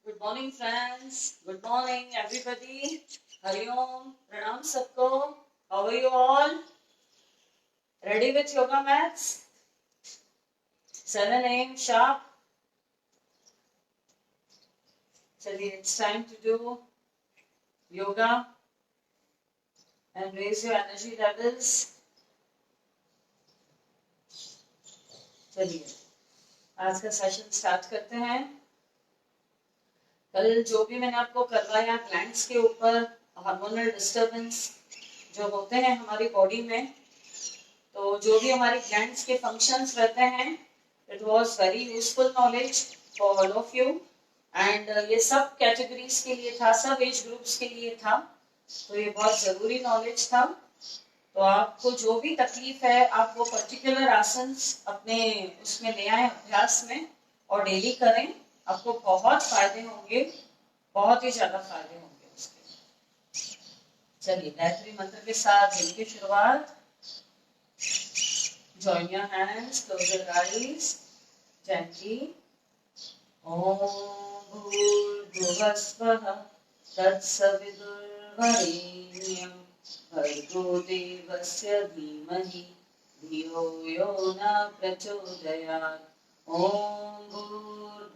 Good morning friends, good morning everybody. Hari Om, प्रणाम सबको। How are you all? Ready with yoga maths? 7 a.m. sharp. चलिए, it's time to do yoga and raise your energy levels. चलिए, आज का session start करते हैं। कल जो भी मैंने आपको करवाया ग्लैंड्स के ऊपर, हार्मोनल डिस्टरबेंस जो होते हैं हमारी बॉडी में, तो जो भी हमारी ग्लैंड्स के फंक्शंस रहते हैं, it was very useful knowledge for all of you. And ये सब कैटेगरीज के लिए था, सब एज ग्रुप्स के लिए था, तो ये बहुत ज़रूरी नॉलेज था। तो आपको जो भी तकलीफ है, आप वो पर्टिकुलर आसन्स अपने उसमें ले आए अभ्यास में और डेली करें। आपको बहुत फायदे होंगे, बहुत ही ज़्यादा फायदे होंगे उसके। चलिए, गायत्री मंत्र के साथ दिन की शुरुआत। Join your hands, close your eyes gently. Om Bhurvasvah Tatsavidurvarenyam Bhargo Devasya Dhimahi Dhiyo Yo Na Prachodayat. Om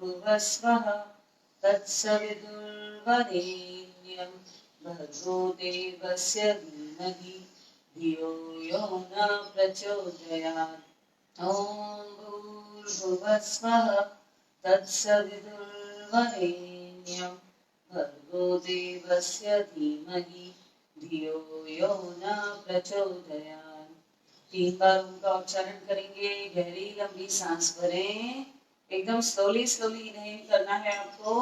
Bhurvasvah Tatsavidurvarenyam Bhargo Devasya Dhimahi धियो यो न प्रचोदयात्। ॐ भूर्भुवस्वः तत्सवितुर्वरेण्यं भर्गो देवस्य धीमहि धियो यो न प्रचोदयात्। 3 बार उनका उच्चारण करेंगे। गहरी लंबी सांस भरें, एकदम स्लोली स्लोली इनहेल करना है आपको।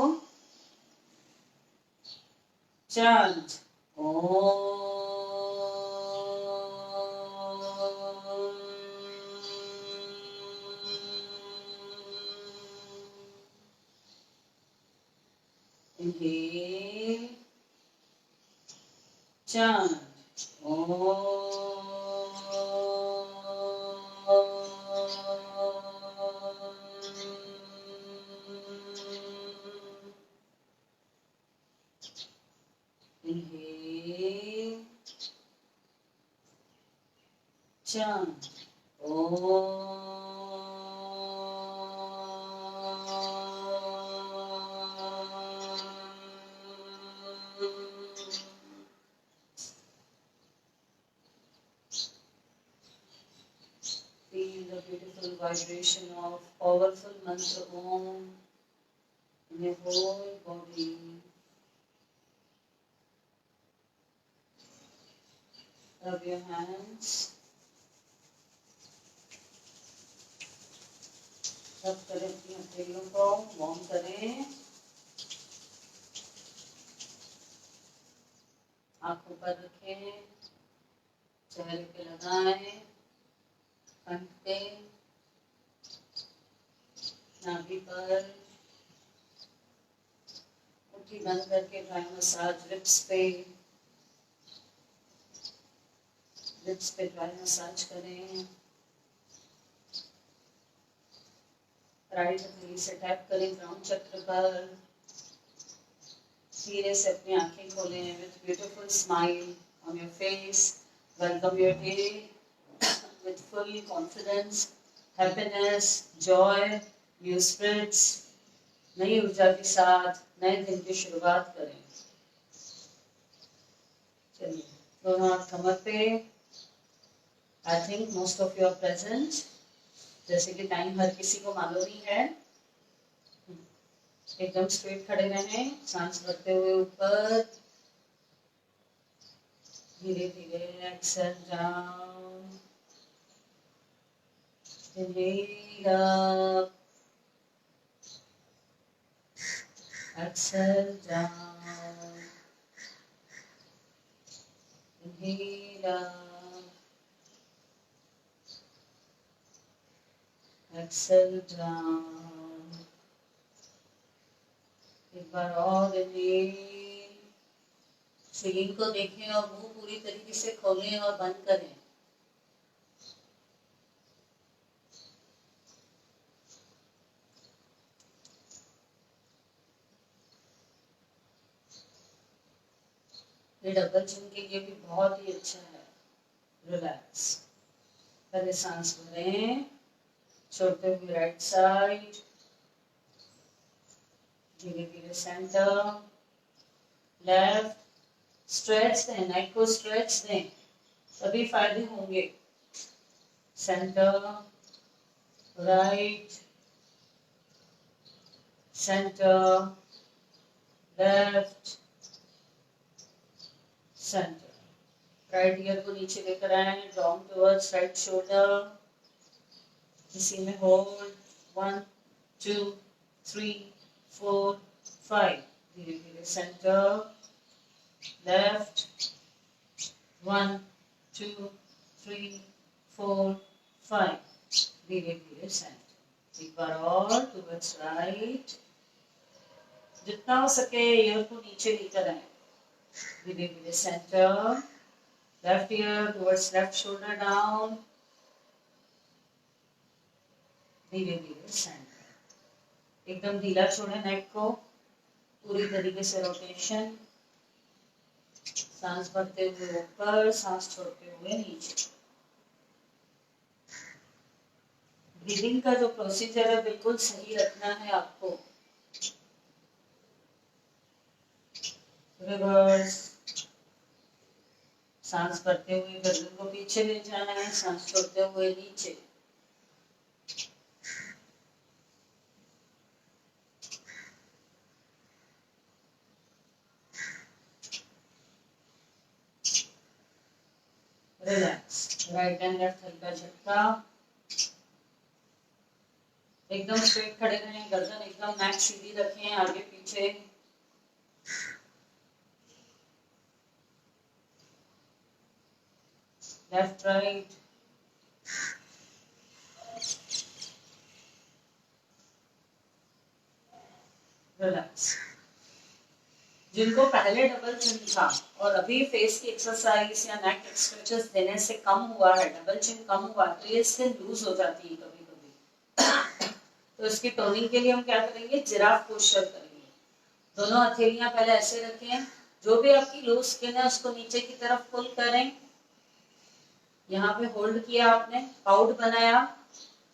चंट ओम। Inhale, chant Om. Inhale, chant Om. Vibration of powerful mantra Om in your whole body. Rub your hands. रब करें अपनी हथेलियों को, वार्म करें। आंखों पर रखें, चेहरे पे लगाएं, कंठ पे, नाभि पर। मुट्ठी बंद करके ड्राई मसाज लिप्स पे ड्राई मसाज करें। राइट हथेली से टैप करें ग्राउंड चक्र पर। धीरे से अपनी आंखें खोलें with beautiful smile on your face. Welcome your day with full confidence, happiness, joy, new spirits. नई ऊर्जा के साथ नए दिन की शुरुआत करें। चलिए, दोनों हाथ कमर पे। I think most of you are present. जैसे कि टाइम हर किसी को मालूम ही है। एकदम स्ट्रेट खड़े रहें, सांस भरते हुए ऊपर, धीरे धीरे exhale down, inhale up, exhale down, inhale up, exhale down. एक बार और inhale, सीलिंग को देखें और मुंह पूरी तरीके से खोलें और बंद करें। ये डबल चिन के लिए भी बहुत ही अच्छा है। रिलैक्स, पहले सांस भरें, छोड़ते हुए राइट साइड, धीरे धीरे सेंटर, लेफ्ट, स्ट्रेच दें, नेक को स्ट्रेच दें, तभी फायदे होंगे। Centre, right, centre, left, centre. Right year को नीचे लेकर आए, डाउन टुवर्ड्स राइट शोल्डर, इसी में होल्ड, 1 2 3 4 5, धीरे धीरे सेंटर, लेफ्ट, 1 2 3 4 5, धीरे धीरे सेंटर। एक बार और टुवर्ड्स राइट, जितना हो सके ईयर को नीचे लेकर आए, धीरे धीरे centre, left ear towards left shoulder down, धीरे धीरे सेंटर। एकदम ढीला छोड़े नेक को, पूरी तरीके से रोटेशन, सांस भरते हुए ऊपर, सांस छोड़ते हुए नीचे। ब्रीदिंग का जो प्रोसीजर है बिल्कुल सही रखना है आपको। रिवर्स, सांस भरते हुए गर्दन को पीछे ले जाना है, सांस छोड़ते हुए नीचे। रिलैक्स, राइट एंड लेफ्ट हल्का झटका, एकदम स्ट्रेट खड़े रहें, गर्दन एकदम नेक सीधी रखें, आगे पीछे। Left right, relax. जिनको पहले डबल चिन था और अभी फेस की एक्सरसाइज या नेक स्ट्रेचेस देने से कम हुआ है, डबल चिन कम हुआ, तो ये स्किन लूज हो जाती है कभी कभी। तो इसकी टोनिंग के लिए हम क्या करेंगे, जिराफ पोस्चर करेंगे। दोनों हथेलियां पहले ऐसे रखें, जो भी आपकी लूज स्किन है उसको नीचे की तरफ पुल करें। यहाँ पे होल्ड किया आपने, पाउट बनाया,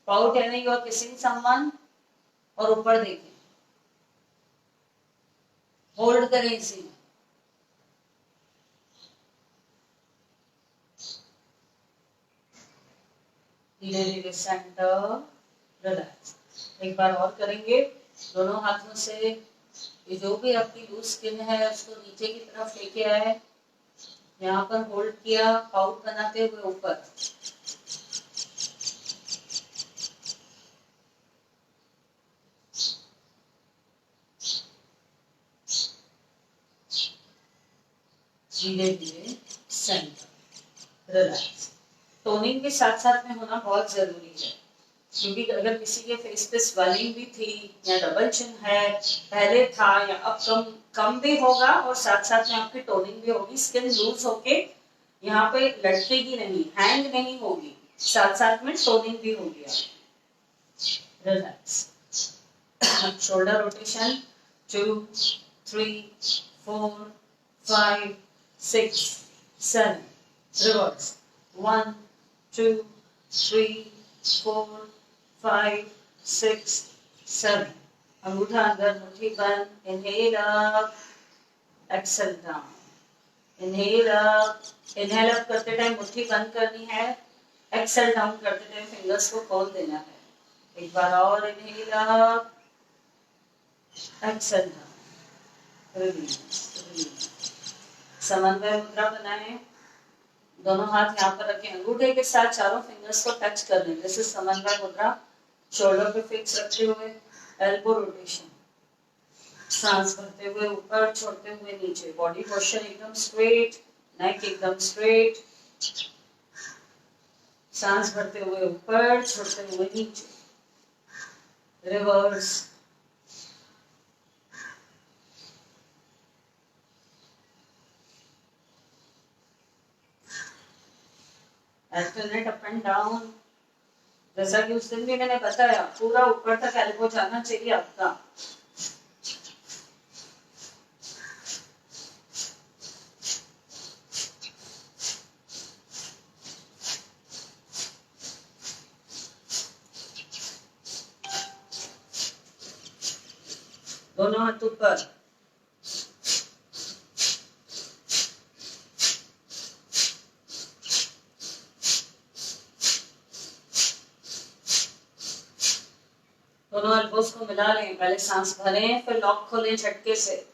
पाउट यानी यू आर किसिंग समवन, और ऊपर देखें, होल्ड करें इसी में। धीरे धीरे सेंटर, रिलैक्स। एक बार और करेंगे, दोनों हाथों से ये जो भी आपकी लूज स्किन है उसको नीचे की तरफ लेके आए, यहाँ पर होल्ड किया, पाउट बनाते हुए ऊपर। धीरे धीरे सेंटर, रिलैक्स। टोनिंग के साथ साथ में होना बहुत जरूरी है, क्योंकि अगर किसी के फेस पे स्वेलिंग भी थी या डबल चिन है, पहले था या अब कम कम भी होगा, और साथ साथ में आपकी टोनिंग भी होगी, स्किन लूज होके यहाँ पे लटकेगी नहीं, हैंग नहीं होगी, साथ साथ में टोनिंग भी होगी। रिलैक्स, शोल्डर रोटेशन 2 3 4 5 6 7, रिवर्स 1 2 3 4 5 6 7, अंगूठा अंदर, मुट्ठी बंद, inhale up, exhale down, inhale up. Inhale up करते टाइम मुट्ठी बंद करनी है, एक्सेल डाउन करते टाइम फिंगर्स को खोल देना है। एक बार और, inhale up, exhale down, release, release. समन्वय मुद्रा बनाएं, दोनों हाथ यहाँ पर रखें, अंगूठे के साथ चारों फिंगर्स को टच कर लें, जैसे समन्वय मुद्रा। शोल्डर पे फिक्स रखते हुए एल्बो रोटेशन, सांस भरते हुए ऊपर, छोड़ते हुए नीचे, बॉडी पोस्चर एकदम स्ट्रेट, नेक एकदम स्ट्रेट, सांस भरते हुए ऊपर, छोड़ते हुए नीचे। Reverse, alternate up and down. जैसा कि उस दिन भी मैंने बताया, पूरा ऊपर तक एल्बो जाना चाहिए आपका। दोनों हाथ ऊपर, दोनों एल्बोस को मिला लें, पहले सांस भरें फिर लॉक खोलें झटके से।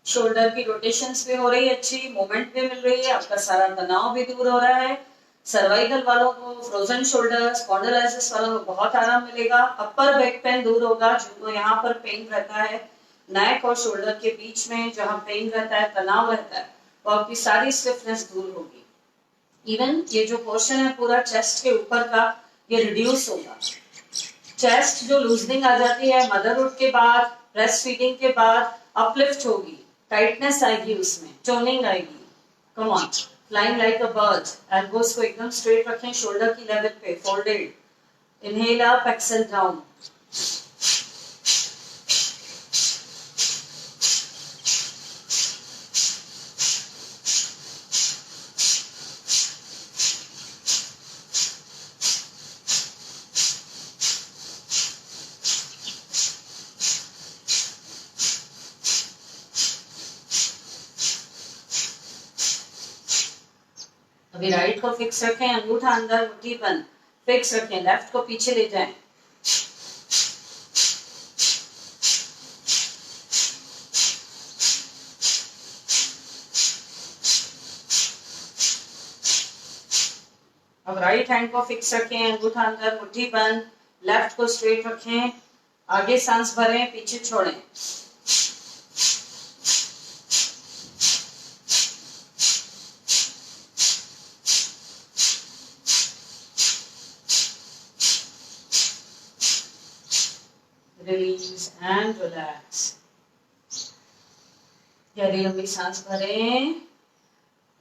शोल्डर की रोटेशंस भी हो रही है, अच्छी मूवमेंट भी मिल रही है, आपका सारा तनाव भी दूर हो रहा है। सर्वाइकल वालों को, फ्रोजन शोल्डर, स्पॉन्डिलोलिसिस वालों को बहुत आराम मिलेगा। अपर बैक पेन दूर होगा, जिनको यहाँ पर पेन रहता है नेक और शोल्डर के बीच में, जहाँ पेन रहता है, तनाव रहता है, वो आपकी सारी स्टिफनेस दूर होगी। इवन ये जो पोर्शन है पूरा चेस्ट के ऊपर का, ये रिड्यूस होगा। चेस्ट जो लूजनिंग आ जाती है मदरहुड के बाद, ब्रेस्ट फीडिंग के बाद, अपलिफ्ट होगी, टाइटनेस आएगी, उसमें टोनिंग आएगी। Come on, flying like a bird. Elbows को एकदम स्ट्रेट रखें, शोल्डर की लेवल पे, folded. Inhale up, exhale down. अभी राइट को फिक्स रखें, अंगूठा अंदर, मुट्ठी बंद, फिक्स रखें। लेफ्ट को पीछे ले जाएं। अब राइट हैंड को फिक्स रखें, अंगूठा अंदर, मुट्ठी बंद, लेफ्ट को स्ट्रेट रखें। आगे सांस भरें, पीछे छोड़ें। Release and relax. गहरी लंबी सांस भरें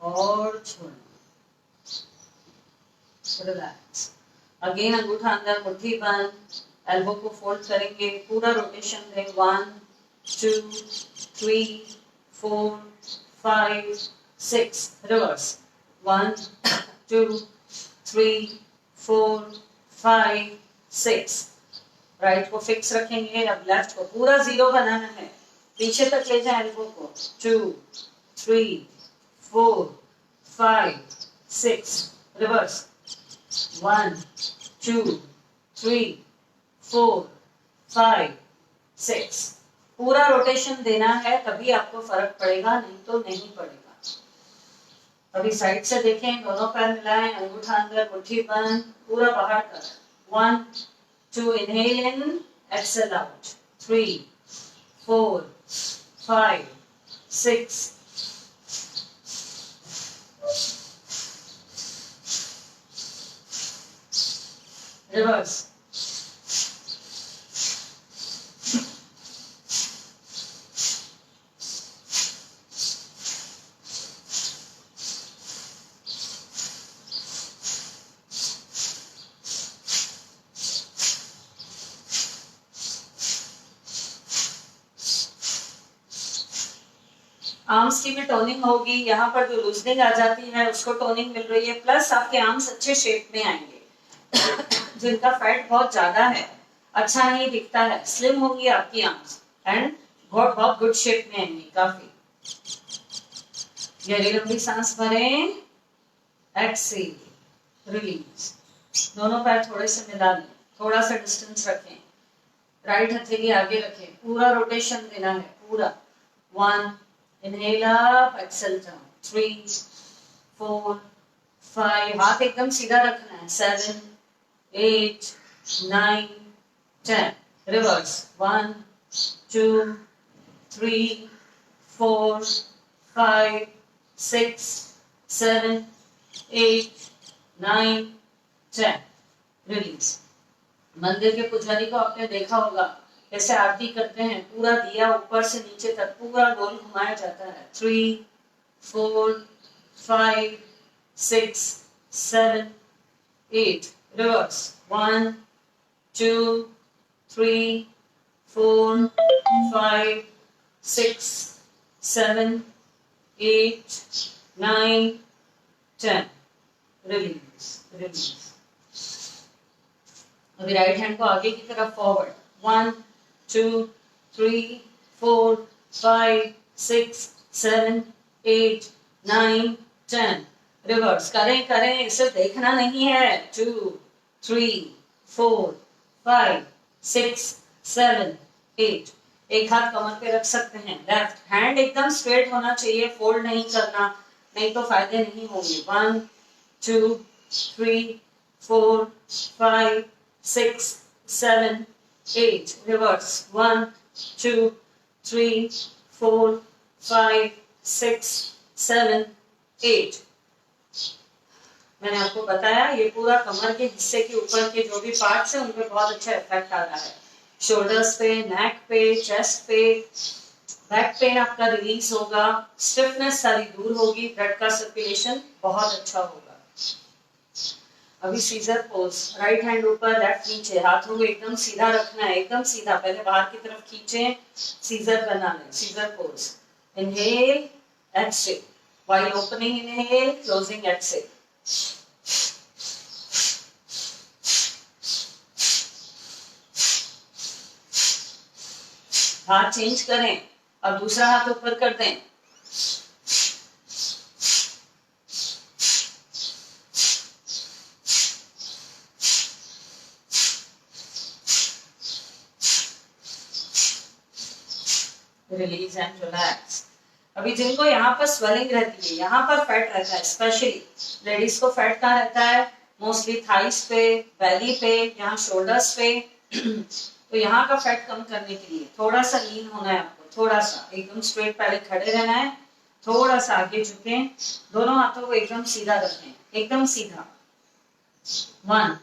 और छोड़ें। रिलैक्स। अगेन अंगूठा अंदर, मुट्ठी बंद, एल्बो को फोल्ड करेंगे, पूरा रोटेशन दें। 1 2 3 4 5 6, रिवर्स। 1 2 3 4 5 6। राइट को फिक्स रखेंगे। अब लेफ्ट को पूरा जीरो बनाना है, पीछे तक ले जाए एल्बो को। 2 3 4 5 6, रिवर्स। 1 2 3 4 5 6। पूरा रोटेशन देना है, तभी आपको फर्क पड़ेगा, नहीं तो नहीं पड़ेगा। अभी साइड से देखें, दोनों पैर मिलाएं, अंगूठा अंदर, मुट्ठी बंद, पूरा बाहर तक। 1 2, inhale in, exhale out. 3 4 5 6. Reverse. Arms की भी टोनिंग होगी, यहाँ पर जो लूजनिंग आ जाती है उसको टोनिंग मिल रही है, प्लस आपके आर्म्स अच्छे शेप में आएंगे। जिनका फैट बहुत ज्यादा है, अच्छा नहीं दिखता है, स्लिम होंगी आपकी आर्म्स एंड बहुत बहुत गुड शेप में आएंगी काफी। गहरी लंबी सांस भरें, एक्सेल, रिलीज। दोनों पैर थोड़े से मिला लें, थोड़ा सा डिस्टेंस रखें, राइट हथेली आगे रखें, पूरा रोटेशन देना है, पूरा। 1 Inhale up, exhale down. 3 4 5, हाथ एकदम सीधा रखना है। 7 8 9 10, रिवर्स। 1 2 3 4 5 6 7 8 9 10, रिलीज। मंदिर के पुजारी को आपने देखा होगा कैसे आरती करते हैं, पूरा दिया ऊपर से नीचे तक पूरा गोल घुमाया जाता है। 3 4 5 6 7 8, रिवर्स। 1 2, 3, 4, 5, 6, 7, 8, 9, 10. Release, release. अभी राइट हैंड को आगे की तरफ फॉरवर्ड. 1, 2, 3, 4, 5, 6, 7, 8, 9, 10. रिवर्स करें करें, इसे देखना नहीं है. 2, 3, 4, 5, 6, 7, 8. एक हाथ कमर पे रख सकते हैं. लेफ्ट हैंड एकदम स्ट्रेट होना चाहिए, फोल्ड नहीं करना, नहीं तो फायदे नहीं होंगे. 1, 2, 3, 4, 5, 6, 7, 8. Reverse. 1, 2, 3, 4, 5, 6, 7, 8. मैंने आपको बताया ये पूरा कमर के हिस्से के ऊपर के जो भी पार्ट्स हैं उन पे बहुत अच्छा इफेक्ट आ रहा है. शोल्डर्स पे, नेक पे, चेस्ट पे, बैक पेन आपका रिलीज होगा, स्टिफनेस सारी दूर होगी, ब्लड का सर्कुलेशन बहुत अच्छा होगा. अभी सीजर पोज. राइट हैंड ऊपर, लेफ्ट नीचे, हाथों को एकदम सीधा रखना है, एकदम सीधा. पहले बाहर की तरफ खींचे, सीजर बना लें. Scissor pose. Inhale, exhale. While opening inhale, closing exhale. हाथ चेंज करें और दूसरा हाथ ऊपर कर दें. Release and relax. अभी जिनको यहाँ पर स्वेलिंग रहती है, यहाँ पर फैट रहता है, स्पेशली लेडीज को फैट कहाँ रहता है? मोस्टली थाइस पे, बेली पे, यहाँ शोल्डर्स पे. तो यहाँ का फैट कम करने के लिए थोड़ा सा लीन होना है आपको. थोड़ा सा एकदम स्ट्रेट, पहले खड़े रहना है, थोड़ा सा आगे झुकें, दोनों हाथों को एकदम सीधा रखें, एकदम सीधा. 1,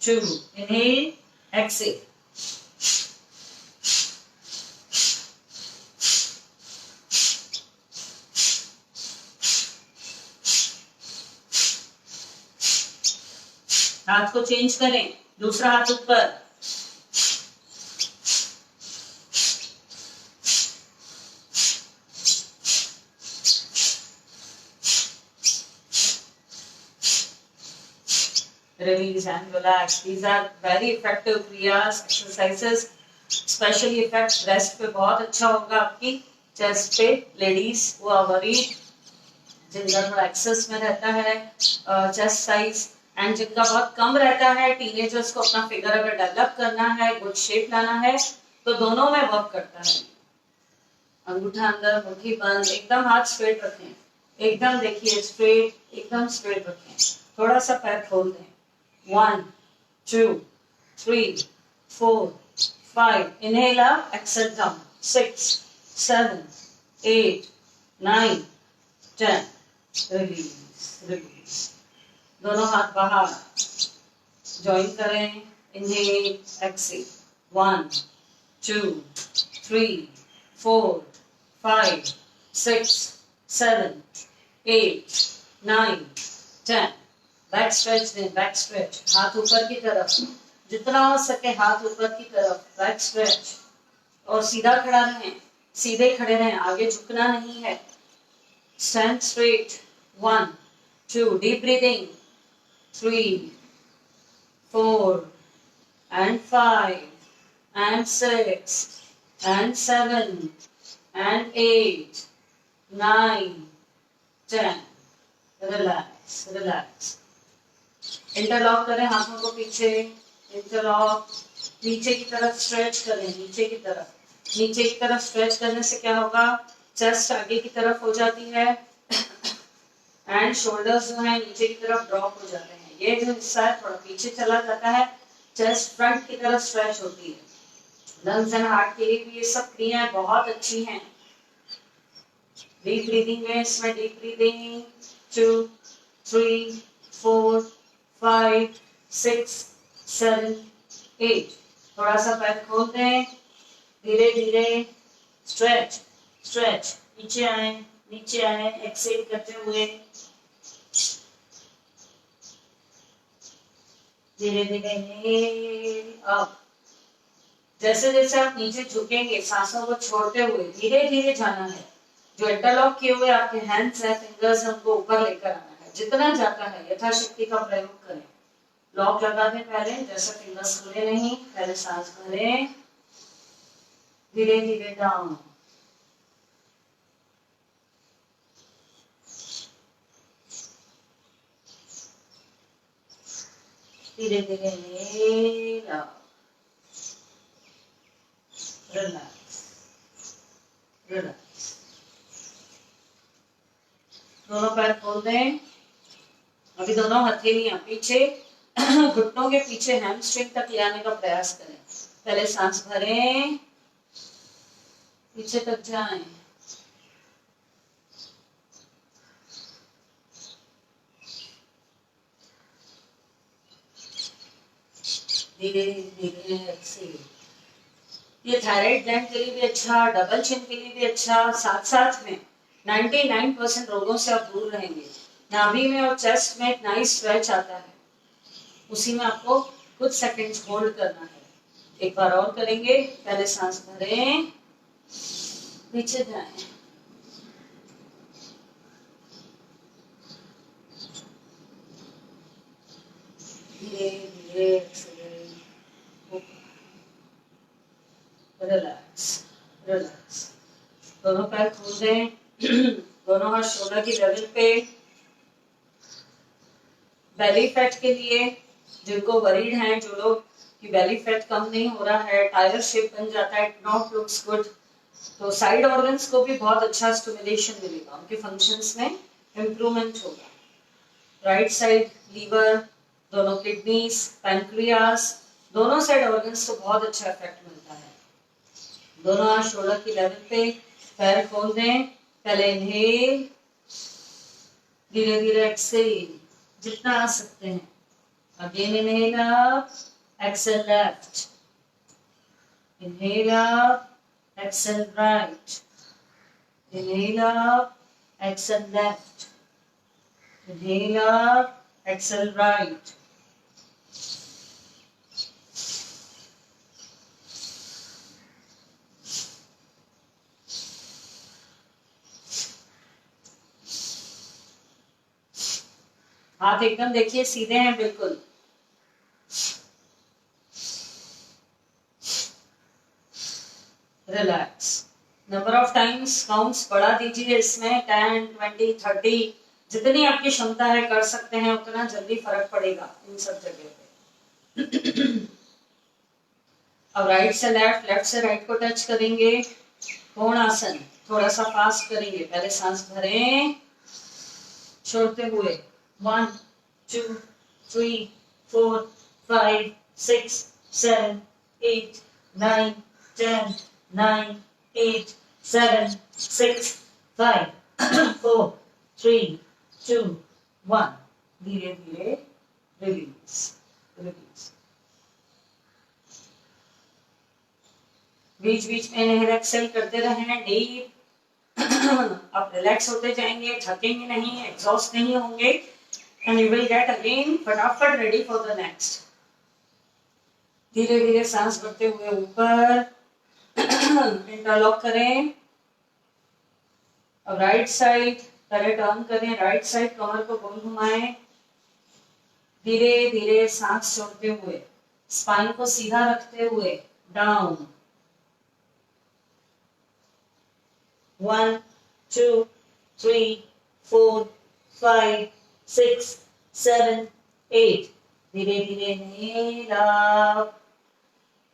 2, इनहेल, एक्सहेल. हाथ को चेंज करें, दूसरा हाथ ऊपर. Release and relax. These are very effective kriyas, exercises. Especially effect breast पे बहुत अच्छा होगा, आपकी chest पे. Ladies who are worried, जिनका थोड़ा एक्सेस में रहता है चेस्ट साइज, एंड जिनका बहुत कम रहता है, टीनेजर्स को अपना फिगर अगर डेवलप करना है, गुड शेप लाना है, तो दोनों में वर्क करता है. अंगूठा अंदर, मुट्ठी बंद, एकदम हाथ स्ट्रेट रखें, एकदम देखिए स्ट्रेट, एकदम स्ट्रेट रखें. थोड़ा सा पैर खोल दें. 1, 2, 3, 4, 5. Inhale up, exhale down. 6, 7, 8, 9, 10. Release, release. दोनों हाथ बाहर, ज्वाइन करें. Inhale, exhale. 1, 2, 3, 4, 5, 6, 7, 8, 9, 10. बैक स्ट्रेच दें, बैक स्ट्रेच. हाथ ऊपर की तरफ, जितना हो सके हाथ ऊपर की तरफ, बैक स्ट्रेच. और सीधा खड़ा रहें, सीधे खड़े रहें, आगे झुकना नहीं है. Stand straight. 1, 2, deep breathing. 3, 4 and 5 and 6 and 7 and 8, 9, 10. Relax, relax. Interlock करें हाथों को पीछे. इंटरलॉक. नीचे की तरफ स्ट्रेच करें, नीचे की तरफ. नीचे की तरफ स्ट्रेच करने से क्या होगा? चेस्ट आगे की तरफ हो जाती है एंड शोल्डर्स जो है नीचे की तरफ ड्रॉप हो जाते हैं. ये जो हिस्सा है थोड़ा पीछे चला जाता है, चेस्ट फ्रंट की तरफ स्ट्रेच होती है. लंग्स एंड हार्ट के लिए भी ये सब क्रियाएं बहुत अच्छी हैं. डीप ब्रीदिंग है इसमें. Deep breathing. 2, 3, 4, 5, 6, 7, 8. थोड़ा सा पैर खोल दें, धीरे धीरे स्ट्रेच, स्ट्रेच. नीचे आए, नीचे आए, एक्सेल करते हुए धीरे धीरे अप। जैसे जैसे आप नीचे झुकेंगे सांसों को छोड़ते हुए धीरे धीरे जाना है। जो इंटरलॉक किए हुए आपके हैंड्स है, फिंगर्स है, उनको ऊपर लेकर आना है। जितना जाता है यथाशक्ति का प्रयोग करें। लॉक लगा दें पहले, जैसे फिंगर्स खुले नहीं, पहले सांस भरें, धीरे धीरे डाउन, धीरे धीरे रिलैक्स रिलैक्स। दोनों पैर खोल दें। अभी दोनों हथेलियां पीछे घुटनों के पीछे हैमस्ट्रिंग तक ले आने का प्रयास करें। पहले सांस भरें, पीछे तक जाएं, धीरे धीरे एक्सेल। ये थायराइड ग्लैंड के लिए भी अच्छा, डबल चिन के लिए भी अच्छा, साथ साथ में 99% रोगों से आप दूर रहेंगे। नाभि में और चेस्ट में एक नाइस स्ट्रेच आता है, उसी में आपको कुछ सेकंड्स होल्ड करना है। एक बार और करेंगे। पहले सांस भरें, पीछे जाएं, धीरे धीरे रिलैक्स रिलैक्स। दोनों पैर खोल दें, दोनों हाथ शोल्डर की लेवल पे। बेली फैट के लिए जिनको वरीड हैं, जो लोग की बेली फैट कम नहीं हो रहा है, टायर शेप बन जाता है, इट नॉट लुक्स गुड, तो साइड ऑर्गन्स को भी बहुत अच्छा स्टिमुलेशन मिलेगा, उनके फंक्शंस में इंप्रूवमेंट होगा। राइट साइड लीवर, दोनों किडनीज, पैनक्रियास, दोनों साइड ऑर्गन्स को बहुत अच्छा इफेक्ट मिलता है। दोनों हाथ शोल्डर की लेवल पे, पैर खोल दें। पहले इनहेल, धीरे धीरे एक्सेल, जितना आ सकते हैं। Again inhale up, exhale left, inhale up, exhale right, inhale up, exhale left, inhale up, exhale right. हाथ एकदम देखिए सीधे हैं बिल्कुल। Relax. Number of times counts बढ़ा दीजिए इसमें, 10, 20, 30, जितनी आपकी क्षमता है कर सकते हैं, उतना जल्दी फर्क पड़ेगा इन सब जगह पे। अब राइट से लेफ्ट, लेफ्ट से राइट को टच करेंगे। कोणासन थोड़ा सा फास्ट करेंगे। पहले सांस भरें, छोड़ते हुए 1, 2, 3, 4, 5, 6, 7, 8, 9, 10, 9, 8, 7, 6, 5, 4, 3, 2, 1। धीरे धीरे रिलीज रिलीज। बीच बीच में इनहेल एक्सेल करते रहें डीप। आप रिलैक्स होते जाएंगे, थकेंगे नहीं, एग्जॉस्ट नहीं होंगे, and you will get again फटाफट रेडी फॉर द नेक्स्ट। धीरे धीरे सांस भरते हुए ऊपर इंटरलॉक करें। अब राइट साइड पहले टर्न करें, राइट साइड कमर को गोल घुमाएं। धीरे धीरे सांस छोड़ते हुए, स्पाइन को सीधा रखते हुए डाउन। 1, 2, 3, 4, 5, 6, 7, 8। धीरे धीरे इनहेल अप।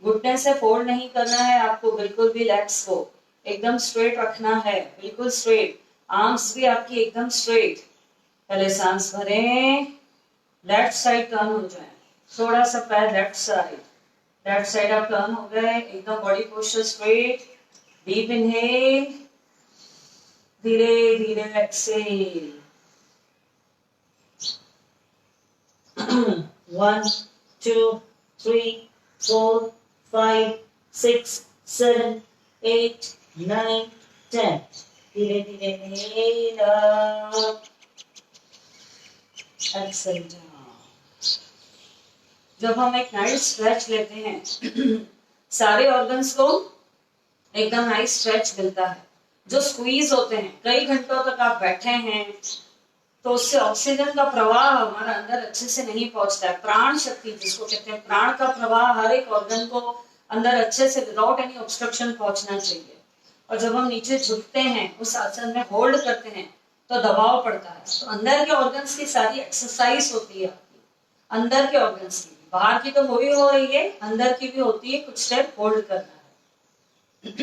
घुटने से फोल्ड नहीं करना है आपको, बिल्कुल भी लेग्स को एकदम स्ट्रेट रखना है, बिल्कुल स्ट्रेट। आर्म्स भी आपकी एकदम स्ट्रेट। पहले सांस भरें, लेफ्ट साइड टर्न हो जाए, थोड़ा सा पैर लेफ्ट साइड आप टर्न हो गए, एकदम body posture straight. Deep inhale, धीरे धीरे एक्सेल। 1, 2, 3, 4, 5, 6, 7, 8, 9, 10। धीरे धीरे इनहेल अप, एक्सेल डाउन। जब हम एक नाइट स्ट्रेच लेते हैं सारे ऑर्गन्स को एकदम नाइस स्ट्रेच मिलता है। जो स्क्वीज होते हैं, कई घंटों तक आप बैठे हैं तो उससे ऑक्सीजन का प्रवाह हमारा अंदर अच्छे से नहीं पहुंचता है। प्राण शक्ति जिसको कहते हैं, प्राण का प्रवाह हर एक ऑर्गन को अंदर अच्छे से विदाउट एनी ऑब्स्ट्रक्शन पहुंचना चाहिए। और जब हम नीचे झुकते हैं, उस आसन में होल्ड करते हैं, तो दबाव पड़ता है। तो अंदर के ऑर्गन्स की सारी एक्सरसाइज होती है आपकी, अंदर के ऑर्गन्स की, बाहर की तो हो रही है, अंदर की भी होती है। कुछ स्टेप होल्ड करना है।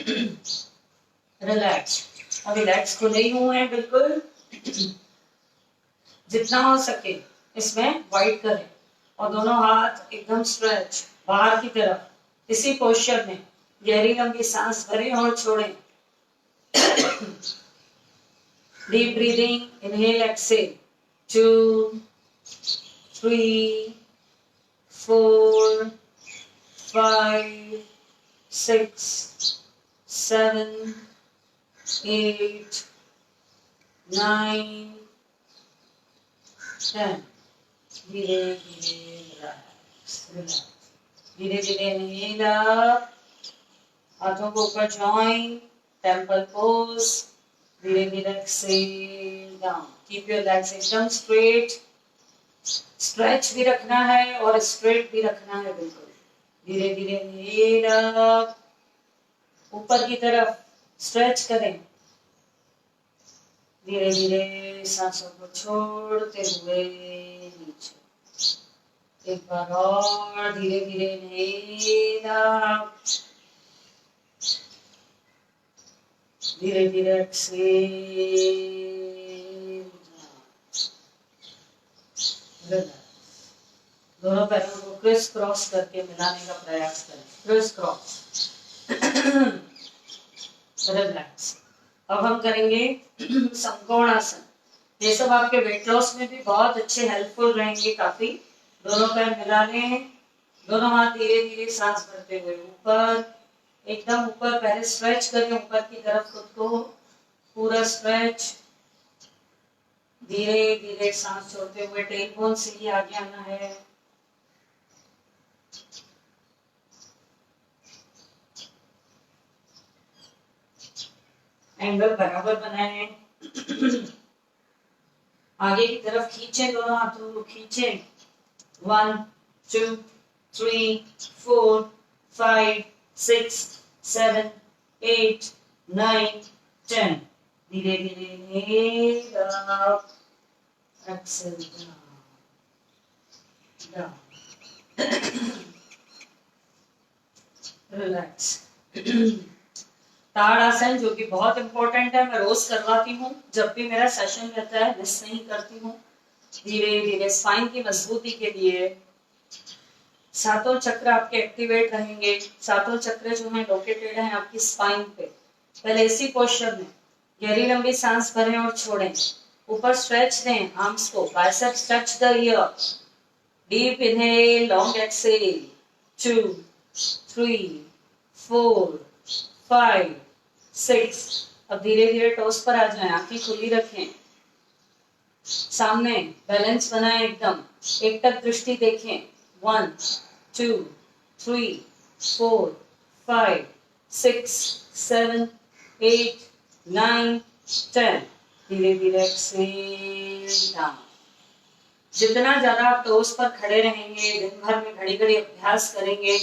रिलैक्स, अब रिलैक्स खुले ही हुए हैं बिल्कुल। जितना हो सके इसमें वाइड करें और दोनों हाथ एकदम स्ट्रेच बाहर की तरफ। इसी पोस्चर में गहरी लंबी सांस भरें और छोड़ें। Deep breathing, inhale exhale, 2 3 4 5 6 7 8 9 10। धीरे धीरे रिलैक्स, धीरे धीरे इनहेल अप, हाथों को ऊपर जॉइन, टेम्पल पोज, धीरे धीरे exhale down. Keep your legs एकदम स्ट्रेट, स्ट्रेच भी रखना है और स्ट्रेट भी रखना है बिल्कुल। धीरे धीरे इनहेल अप, ऊपर की तरफ स्ट्रेच करें, धीरे धीरे सांसों को छोड़ते हुए नीचे। एक बार और धीरे धीरे इनहेल अप, धीरे धीरे एक्सेल डाउन। दोनों पैरों को क्रिस क्रॉस करके मिलाने का प्रयास करें, क्रिस क्रॉस। रिलैक्स। अब हम करेंगे समकोण आसन। ये सब आपके वेट लॉस में भी बहुत अच्छे हेल्पफुल रहेंगे काफी। दोनों पैर मिला लें, दोनों हाथ धीरे धीरे सांस भरते हुए ऊपर, एकदम ऊपर। पहले स्ट्रेच करें ऊपर की तरफ खुद को, पूरा स्ट्रेच। धीरे धीरे सांस छोड़ते हुए टेल बोन से ही आगे आना है। एंगल बराबर बनाएं। आगे की तरफ खींचें, दोनों हाथों को खींचें। 1 2 3 4 5 6 7 8 9 10। धीरे धीरे inhale up, exhale down, relax. ताड़ासन जो कि बहुत इंपॉर्टेंट है, मैं रोज करवाती हूँ, जब भी मेरा सेशन रहता है मिस नहीं करती हूँ। धीरे धीरे स्पाइन की मजबूती के लिए सातों चक्र आपके एक्टिवेट रहेंगे। सातों चक्र जो है लोकेटेड है आपकी स्पाइन पे। पहले इसी पोस्चर में गहरी लंबी सांस भरें और छोड़ें, ऊपर स्ट्रेच दें आर्म्स को, biceps touch the ear. Deep inhale, long exhale, 2 3 4 5 6। अब धीरे धीरे टोस पर आ जाएं, आंखें खुली रखें, सामने बैलेंस बनाएं एकदम, एक टक दृष्टि देखें। 1 2 3 4 5 6 7 8 9 10। धीरे धीरे एक्सेल डाउन। जितना ज्यादा आप टोस पर खड़े रहेंगे, दिन भर में घड़ी घड़ी अभ्यास करेंगे,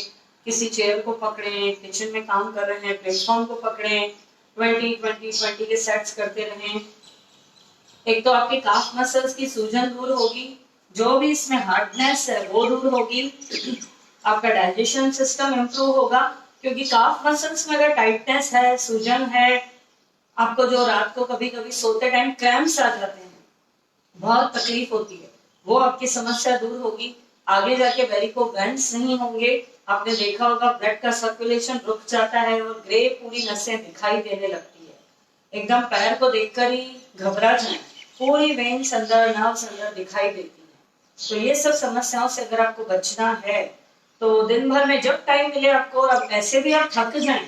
किसी चेयर को पकड़ें, किचन में काम कर रहे हैं प्लेटफॉर्म को पकड़ें, 20-20-20 के सेट्स करते रहें। एक तो आपके काफ मसल्स की सूजन दूर होगी, जो भी इसमें हार्डनेस है वो दूर होगी, आपका डाइजेशन सिस्टम इंप्रूव होगा। क्योंकि काफ मसल्स में अगर टाइटनेस है, सूजन है, आपको जो रात को कभी कभी सोते टाइम क्रैम्प्स आ जाते हैं, बहुत तकलीफ होती है, वो आपकी समस्या दूर होगी। आगे जाके वेरिकोवेंस नहीं होंगे। आपने देखा होगा ब्लड का सर्कुलेशन रुक जाता है और ग्रे पूरी नसें दिखाई देने लगती है। एकदम पैर को देखकर ही घबरा जाए, पूरी वेन्स अंदर, नर्व्स अंदर दिखाई देती है। तो ये सब समस्याओं से अगर आपको बचना है तो दिन भर में जब टाइम मिले आपको, और अब ऐसे भी आप थक जाएं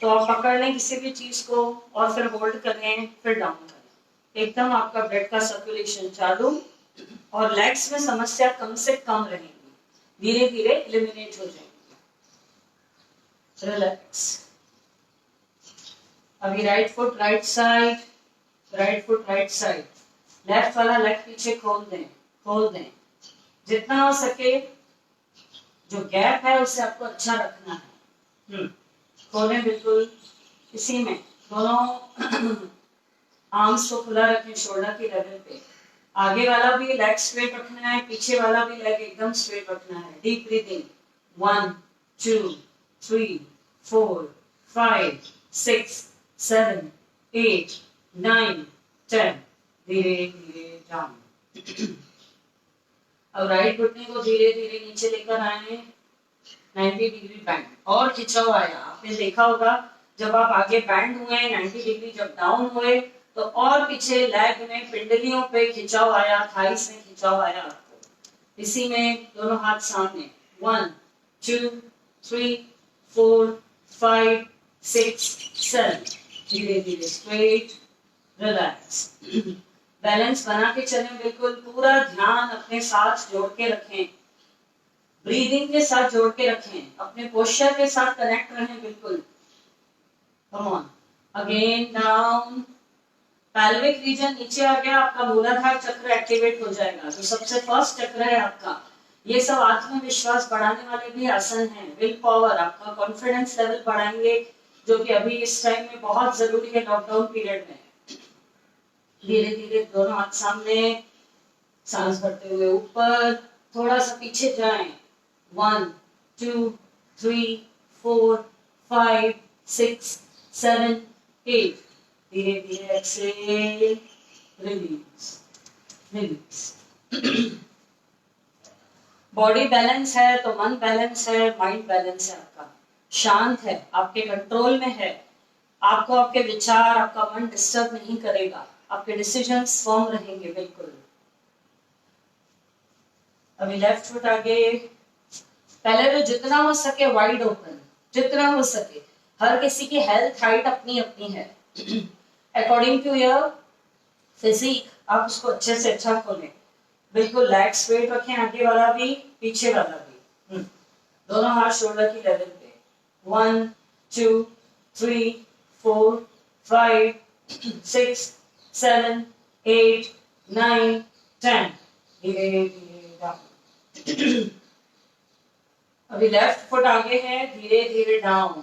तो आप पकड़ लें किसी भी चीज को और फिर होल्ड करें, फिर डाउन करें। एकदम आपका ब्लड का सर्कुलेशन चालू और लेग्स में समस्या कम से कम रहेगी। धीरे धीरे एलिमिनेट हो जाएंगे। रिलैक्स। अभी right foot right side, right foot right side, left वाला लेग पीछे खोल दें, खोल दें। जितना हो सके जो गैप है उसे आपको अच्छा रखना है। खोलें बिल्कुल इसी में, दोनों आर्म्स को खुला रखें शोल्डर की लेवल पे। आगे वाला भी लेग स्ट्रेट रखना है, पीछे वाला भी लेग एकदम स्ट्रेट रखना है। Deep breathing, 1 2 3 4 5 6 7 8 9 10। धीरे धीरे डाउन। अब राइट घुटने को धीरे धीरे नीचे लेकर आए, 90 डिग्री बैंड और खिंचाव आया। आपने देखा होगा जब आप आगे बैंड हुए 90 डिग्री, जब डाउन हुए तो और पीछे लेग में पिंडलियों पे खिंचाव आया, थाइस में खिंचाव आया आपको। इसी में दोनों हाथ सामने, 1 2 3 4 5 6 7। धीरे धीरे स्ट्रेट, रिलैक्स। बैलेंस बना के चलें बिल्कुल, पूरा ध्यान अपने साथ जोड़ के रखें, ब्रीदिंग के साथ जोड़ के रखें, अपने पोस्चर के साथ कनेक्ट रहें बिल्कुल। Come on, again down. Pelvic reason नीचे आ गया, आपका मूलाधार चक्र एक्टिवेट हो जाएगा। तो सबसे फर्स्ट चक्र है आपका। ये सब आत्मविश्वास बढ़ाने वाले भी आसन हैं। विल पावर, आपका कॉन्फिडेंस लेवल बढ़ाएंगे, जो कि अभी इस टाइम में बहुत जरूरी है लॉकडाउन पीरियड में। धीरे धीरे दोनों हाथ सामने, सांस भरते हुए ऊपर, थोड़ा सा पीछे जाएं, 1 2 3 4 5 6 7 8। धीरे धीरे exhale, release, release. Body balance है तो मन बैलेंस है, माइंड बैलेंस है, आपका शांत है, आपके कंट्रोल में है। आपको आपके विचार, आपका मन डिस्टर्ब नहीं करेगा, आपके डिसीजंस फर्म रहेंगे बिल्कुल। अभी लेफ्ट फुट आगे, पहले तो जितना हो सके वाइड ओपन, जितना हो सके। हर किसी की हेल्थ हाइट अपनी अपनी है। अकॉर्डिंग टू योर फिजिक आप उसको अच्छे से अच्छा खोलें। बिल्कुल लेग स्ट्रेट रखें, आगे वाला भी पीछे वाला भी। दोनों हाथ शोल्डर की लेवल पे। 1 2 3 4 5 6 7 8 9 10। धीरे धीरे डाउन। अभी लेफ्ट फुट आगे है, धीरे धीरे डाउन।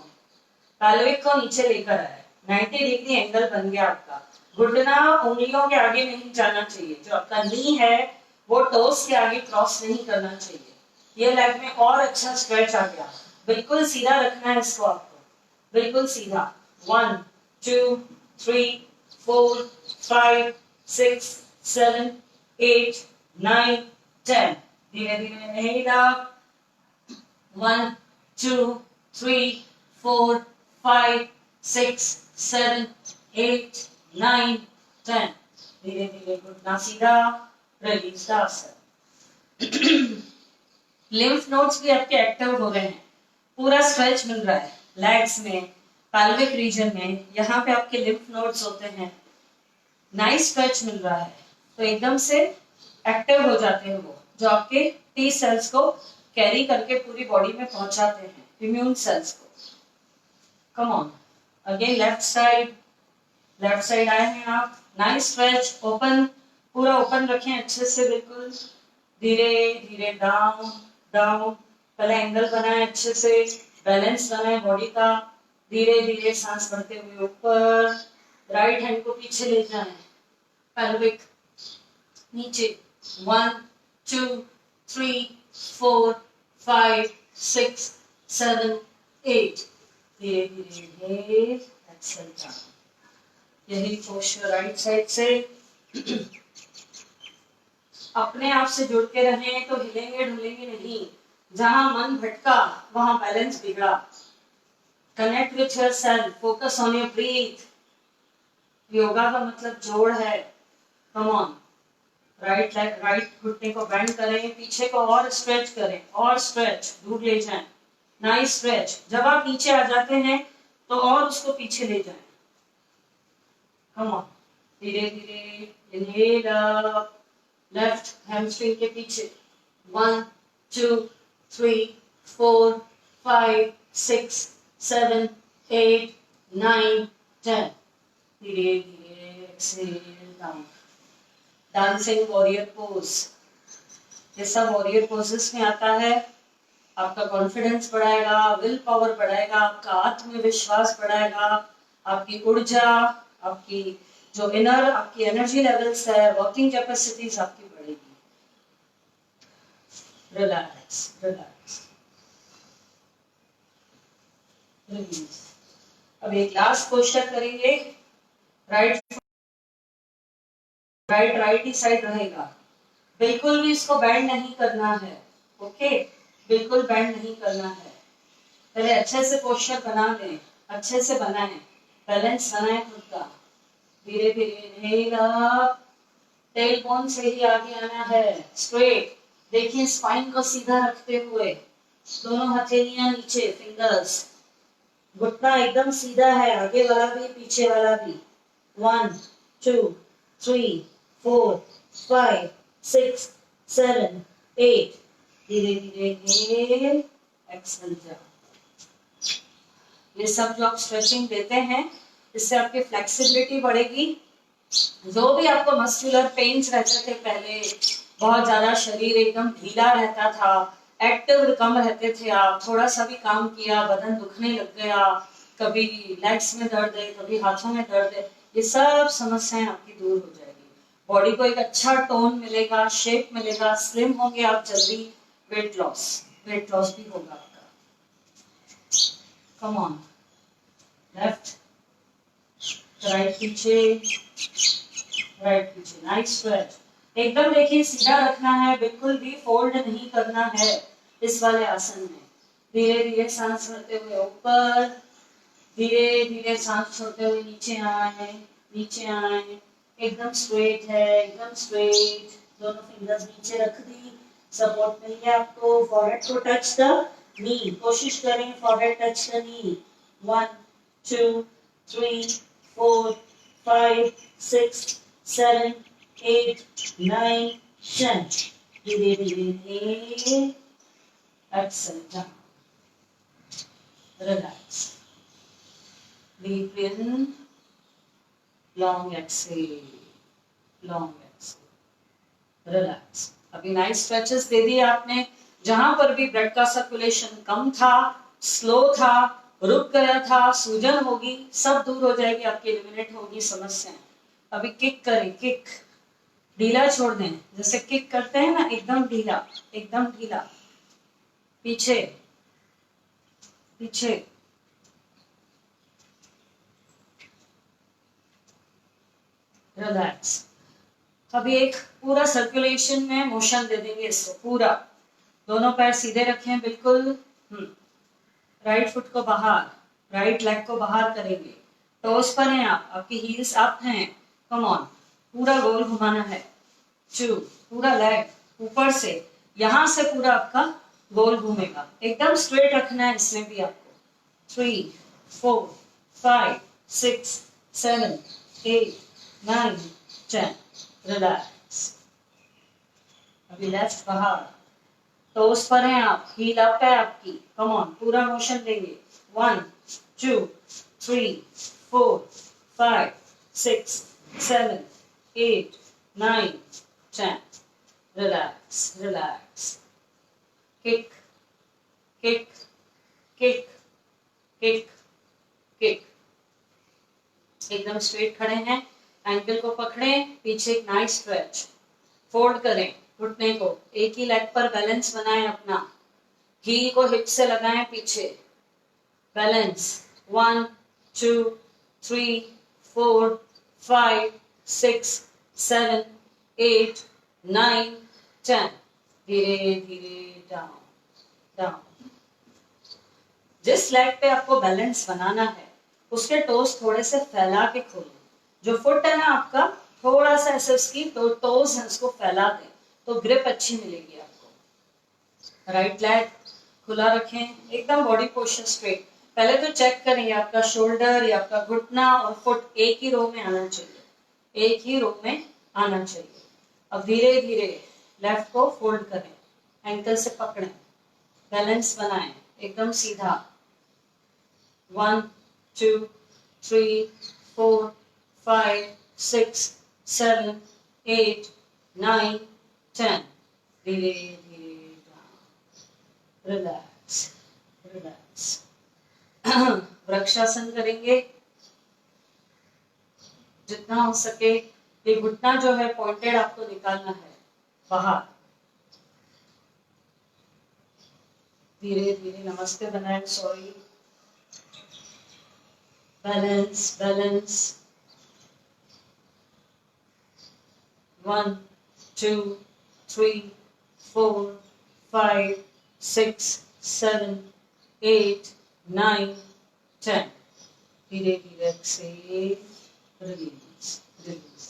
पैल्विक को नीचे लेकर आए, 90 डिग्री एंगल बन गया आपका। घुटना उंगलियों के आगे नहीं जाना चाहिए, जो आपका नी है वो टोस के आगे क्रॉस नहीं करना चाहिए। ये लेग में और अच्छा स्ट्रेच आ गया। बिल्कुल सीधा रखना है इसको आपको, बिल्कुल सीधा। 1 2 3 4 5 6 7 8 9 10। धीरे धीरे इनहेल अप, 1 2 3 4 5 6 7 8 9 10। धीरे धीरे घुटना सीधा, रिलीज द आसन। लिम्फ नोड्स भी आपके एक्टिव हो रहे हैं, पूरा स्ट्रेच मिल रहा है लेग्स में, पैल्विक रीजन में। यहाँ पे आपके लिम्फ नोड्स होते हैं, नाइस स्ट्रेच मिल रहा है। तो एकदम से एक्टिव हो जाते हैं वो, जो आपके टी सेल्स को कैरी करके पूरी बॉडी में पहुंचाते हैं, इम्यून सेल्स को। Come on, again left side, left side आए हैं आप, नाइस स्ट्रेच, ओपन, पूरा ओपन रखें अच्छे से बिल्कुल। धीरे धीरे डाउन, डाउन। पहले एंगल बनाए अच्छे से, बैलेंस बनाए बॉडी का। धीरे धीरे सांस भरते हुए ऊपर, राइट हैंड को पीछे ले जाएं, पैल्विक नीचे। 1 2 3 4 5 6 7 8। धीरे धीरे एक्सेल डाउन। यही पोस्चर राइट साइड से। अपने आप से जुड़ के रहें तो हिलेंगे ढुलेंगे नहीं। जहां मन भटका वहां बैलेंस बिगड़ा। Connect with your self, focus on your breathe. Yoga का मतलब जोड़ है। Come on, right leg, right घुटने को बेंड करें, पीछे को और स्ट्रेच करें, और स्ट्रेच, दूर ले जाएं, नाइस स्ट्रेच। जब आप नीचे आ जाते हैं तो और उसको पीछे ले जाएं। कम ऑन, धीरे धीरे इनहेल अप, लेफ्ट हैमस्ट्रिंग के पीछे। 1 2 3, 4, 5, 6, 7, 8, 9, 10. धीरे धीरे exhale down. Dancing warrior pose. ये सब वॉरियर पोजेस में आता है. आपका कॉन्फिडेंस बढ़ाएगा, विल पावर बढ़ाएगा, आपका आत्मविश्वास बढ़ाएगा, आपकी ऊर्जा, आपकी जो इनर आपकी एनर्जी लेवल्स है, वर्किंग कैपेसिटीज आपकी बढ़ेगी. Relax relax release. अब एक लास्ट पोस्चर करेंगे. राइट राइट ही साइड रहेगा. बिल्कुल भी इसको बैंड नहीं करना है. ओके, बिल्कुल बैंड नहीं करना है. पहले अच्छे से पोस्चर बना लें, अच्छे से बनाएं, बैलेंस बनाएं खुद का. धीरे धीरे इनहेल अप. टेल बोन से ही आगे आना है. स्ट्रेट. देखिए स्पाइन को सीधा रखते हुए दोनों हथेलियां नीचे, फिंगर्स. घुटना एकदम सीधा है, आगे वाला भी पीछे वाला भी. 1, 2, 3, 4, 5, 6, 7, 8. धीरे धीरे इनहेल, एक्सहेल जाओ. ये सब जो आप स्ट्रेचिंग देते हैं, इससे आपकी फ्लेक्सिबिलिटी बढ़ेगी. जो भी आपको मस्कुलर पेन्स रहते थे पहले, बहुत ज्यादा शरीर एकदम ढीला रहता था, एक्टिव कम रहते थे आप, थोड़ा सा भी काम किया बदन दुखने लग गया, कभी लेग्स में दर्द है, कभी हाथों में दर्द है, ये सब समस्याएं आपकी दूर हो जाएगी. बॉडी को एक अच्छा टोन मिलेगा, शेप मिलेगा, स्लिम होंगे आप जल्दी. वेट लॉस भी होगा आपका. Come on. लेफ्ट राइट पीछे, राइट पीछे. Nice stretch. एकदम देखिए सीधा रखना है, बिल्कुल भी फोल्ड नहीं करना है इस वाले आसन में. धीरे धीरे सांस भरते हुए ऊपर, धीरे धीरे सांस छोड़ते हुए नीचे आए, नीचे आए. एकदम स्ट्रेट है, एकदम स्ट्रेट. दोनों फिंगर्स नीचे रख दी, सपोर्ट मिल गया आपको. फॉरहेड को टच द नी. कोशिश करें फॉरहेड टच द नी. 1, 2, 3, 4, 5, 6, 7, 8, 9, 10. धीरे धीरे Excel down. Relax. Deep in, long exhale, long exhale. Relax. अभी नाइस स्ट्रेचेस दे दिए आपने. जहां पर भी ब्लड का सर्कुलेशन कम था, स्लो था, रुक गया था, सूजन होगी, सब दूर हो जाएगी आपकी, एलिमिनेट होगी समस्याएं. अभी किक करें. किक ढीला छोड़ दें. जैसे किक करते हैं ना, एकदम ढीला, एकदम ढीला. पीछे पीछे. रिलैक्स. अभी एक पूरा सर्कुलेशन में मोशन दे देंगे इसको पूरा. दोनों पैर सीधे रखें बिल्कुल. राइट फुट को बाहर, राइट लेग को बाहर करेंगे. टोस पर हैं आप, आपकी हील्स अप हैं. Come on. पूरा गोल घुमाना है. 2, पूरा लेग ऊपर से, यहां से पूरा आपका गोल घूमेगा. एकदम स्ट्रेट रखना है इसमें भी आपको. 3, 4, 5, 6, 7, 8, 9, 10. रिलैक्स. अभी लेफ्ट बाहर, टोस पर हैं आप, हील अप है आपकी. Come on. पूरा मोशन देंगे. 1, 2, 3, 4, 5, 6, 7, 8, 9, 10. Relax relax. Kick kick kick kick kick. एकदम स्ट्रेट खड़े हैं, एंकल को पकड़ें, पीछे एक नाइस स्ट्रेच. फोल्ड करें घुटने को, एक ही लेग पर बैलेंस बनाएं अपना. हील को हिप से लगाएं पीछे. बैलेंस. 1, 2, 3, 4, 5, 6, 7, 8, 9, 10. धीरे धीरे डाउन डाउन. जिस लेग पे आपको बैलेंस बनाना है, उसके टोस थोड़े से फैला के खोलें. जो फुट है ना आपका, थोड़ा सा ऐसे उसकी टोस है उसको फैला दें, तो ग्रिप अच्छी मिलेगी आपको. राइट लेग खुला रखें, एकदम बॉडी पोस्चर स्ट्रेट. पहले तो चेक करें आपका शोल्डर या आपका घुटना और फुट एक ही रो में आना चाहिए, एक ही रो में आना चाहिए. अब धीरे धीरे लेफ्ट को फोल्ड करें, एंकल से पकड़ें. बैलेंस बनाएं, एकदम सीधा। 1 2 3 4 5 6 7 8 9 10। धीरे धीरे रिलैक्स रिलैक्स। वृक्षासन करेंगे जितना हो सके। ये घुटना जो है पॉइंटेड आपको निकालना है बाहर। धीरे धीरे नमस्ते बनाएं, सॉरी। Balance balance. 1 2 3 4 5 6 7 8 9 10। धीरे धीरे एक्सेल, रिलीज रिलीज।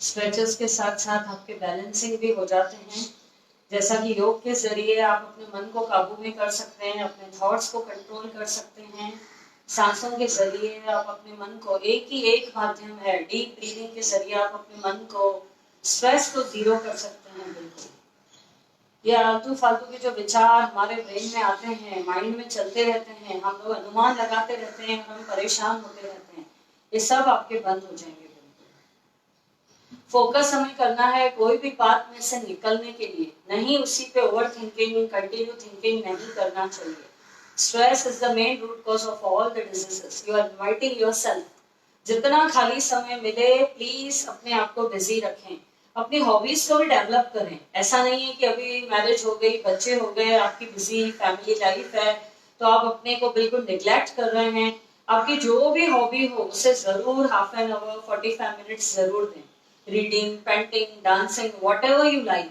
स्ट्रेचेस के साथ साथ आपके बैलेंसिंग भी हो जाते हैं। जैसा कि योग के जरिए आप अपने मन को काबू में कर सकते हैं, अपने थॉट्स को कंट्रोल कर सकते हैं। सांसों के जरिए आप अपने मन को, एक ही एक माध्यम है, डीप ब्रीदिंग के जरिए आप अपने मन को, स्ट्रेस को जीरो कर सकते हैं। बिल्कुल ये आलतू फालतू के जो विचार हमारे ब्रेन में आते हैं, माइंड में चलते रहते हैं, हम लोग अनुमान लगाते रहते हैं, हम परेशान होते रहते हैं, ये सब आपके बंद हो जाएंगे। फोकस हमें करना है कोई भी बात में से निकलने के लिए, नहीं उसी पे ओवर थिंकिंग, कंटिन्यू थिंकिंग नहीं करना चाहिए। Stress is the main root cause of all the diseases. You are inviting yourself. जितना खाली समय मिले प्लीज अपने आप को बिजी रखें, अपनी हॉबीज को भी डेवलप करें। ऐसा नहीं है कि अभी मैरिज हो गई, बच्चे हो गए, आपकी बिजी फैमिली लाइफ है तो आप अपने को बिल्कुल निग्लेक्ट कर रहे हैं। आपकी जो भी हॉबी हो उसे जरूर हाफ एन आवर 45 मिनट्स जरूर दें। Reading, painting, dancing, whatever you like,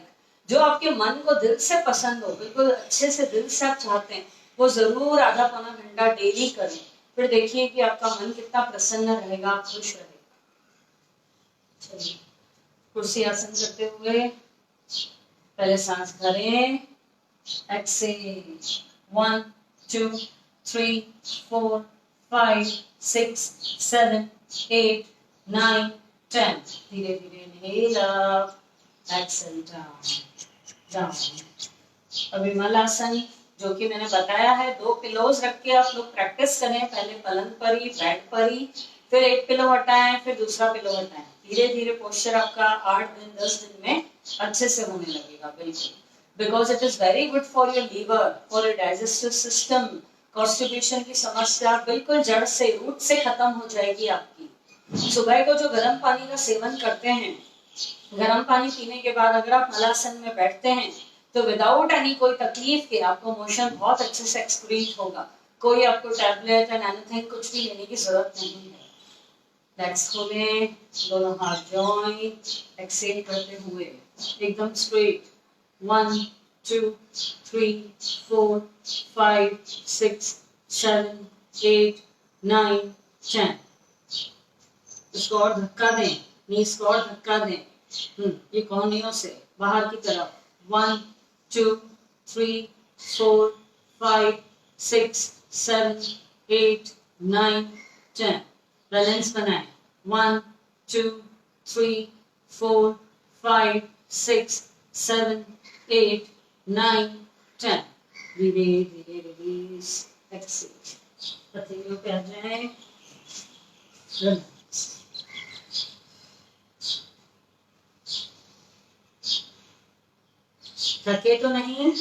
जो आपके मन को दिल से पसंद हो, बिल्कुल अच्छे से दिल से आप चाहते हैं, वो जरूर आधा पौना घंटा डेली करें। फिर देखिए कि आपका मन कितना प्रसन्न रहेगा, खुश रहेगा। चलिए कुर्सी आसन करते हुए पहले सांस भरें, एक्सेल। 1 2 3 4 5 6 7 8 9 10। धीरे धीरे inhale up, exhale down down. अभी मलासन जो कि मैंने बताया है, 2 पिलोज रख के आप लोग प्रैक्टिस करें। पहले पलंग पर ही, बेड पर ही, फिर एक पिलो हटाएं, फिर दूसरा पिलो हटाएं। धीरे धीरे पोस्चर आपका 8 दिन 10 दिन में अच्छे से होने लगेगा। बिल्कुल, because it is very good for your liver, for your digestive system. Constipation की समस्या बिल्कुल जड़ से, रूट से खत्म हो जाएगी आपकी। सुबह को जो गर्म पानी का सेवन करते हैं, गर्म पानी पीने के बाद अगर आप मलासन में बैठते हैं तो विदाउट एनी कोई तकलीफ के आपको मोशन बहुत अच्छे से एक्सक्रीट होगा। कोई आपको टैबलेट एंड एनीथिंग कुछ भी लेने की जरूरत नहीं है। लेग्स खोलें, दोनों हाथ जॉइंट, एक्सेल करते हुए एकदम स्ट्रेट। 1 2 3 4 5 6 7 8 9 10। इसको और धक्का दें, नीज को और धक्का दें, ये कोहनियों से बाहर की तरफ। 1 2 3 4 5 6 7 8 9 10। बैलेंस बनाएं। 1 2 3 4 5 6 7 8 9 10। धीरे धीरे रिलीज, एक्सेल। हथेलियों पे आ जाएं, रिलैक्स। थके तो नहीं?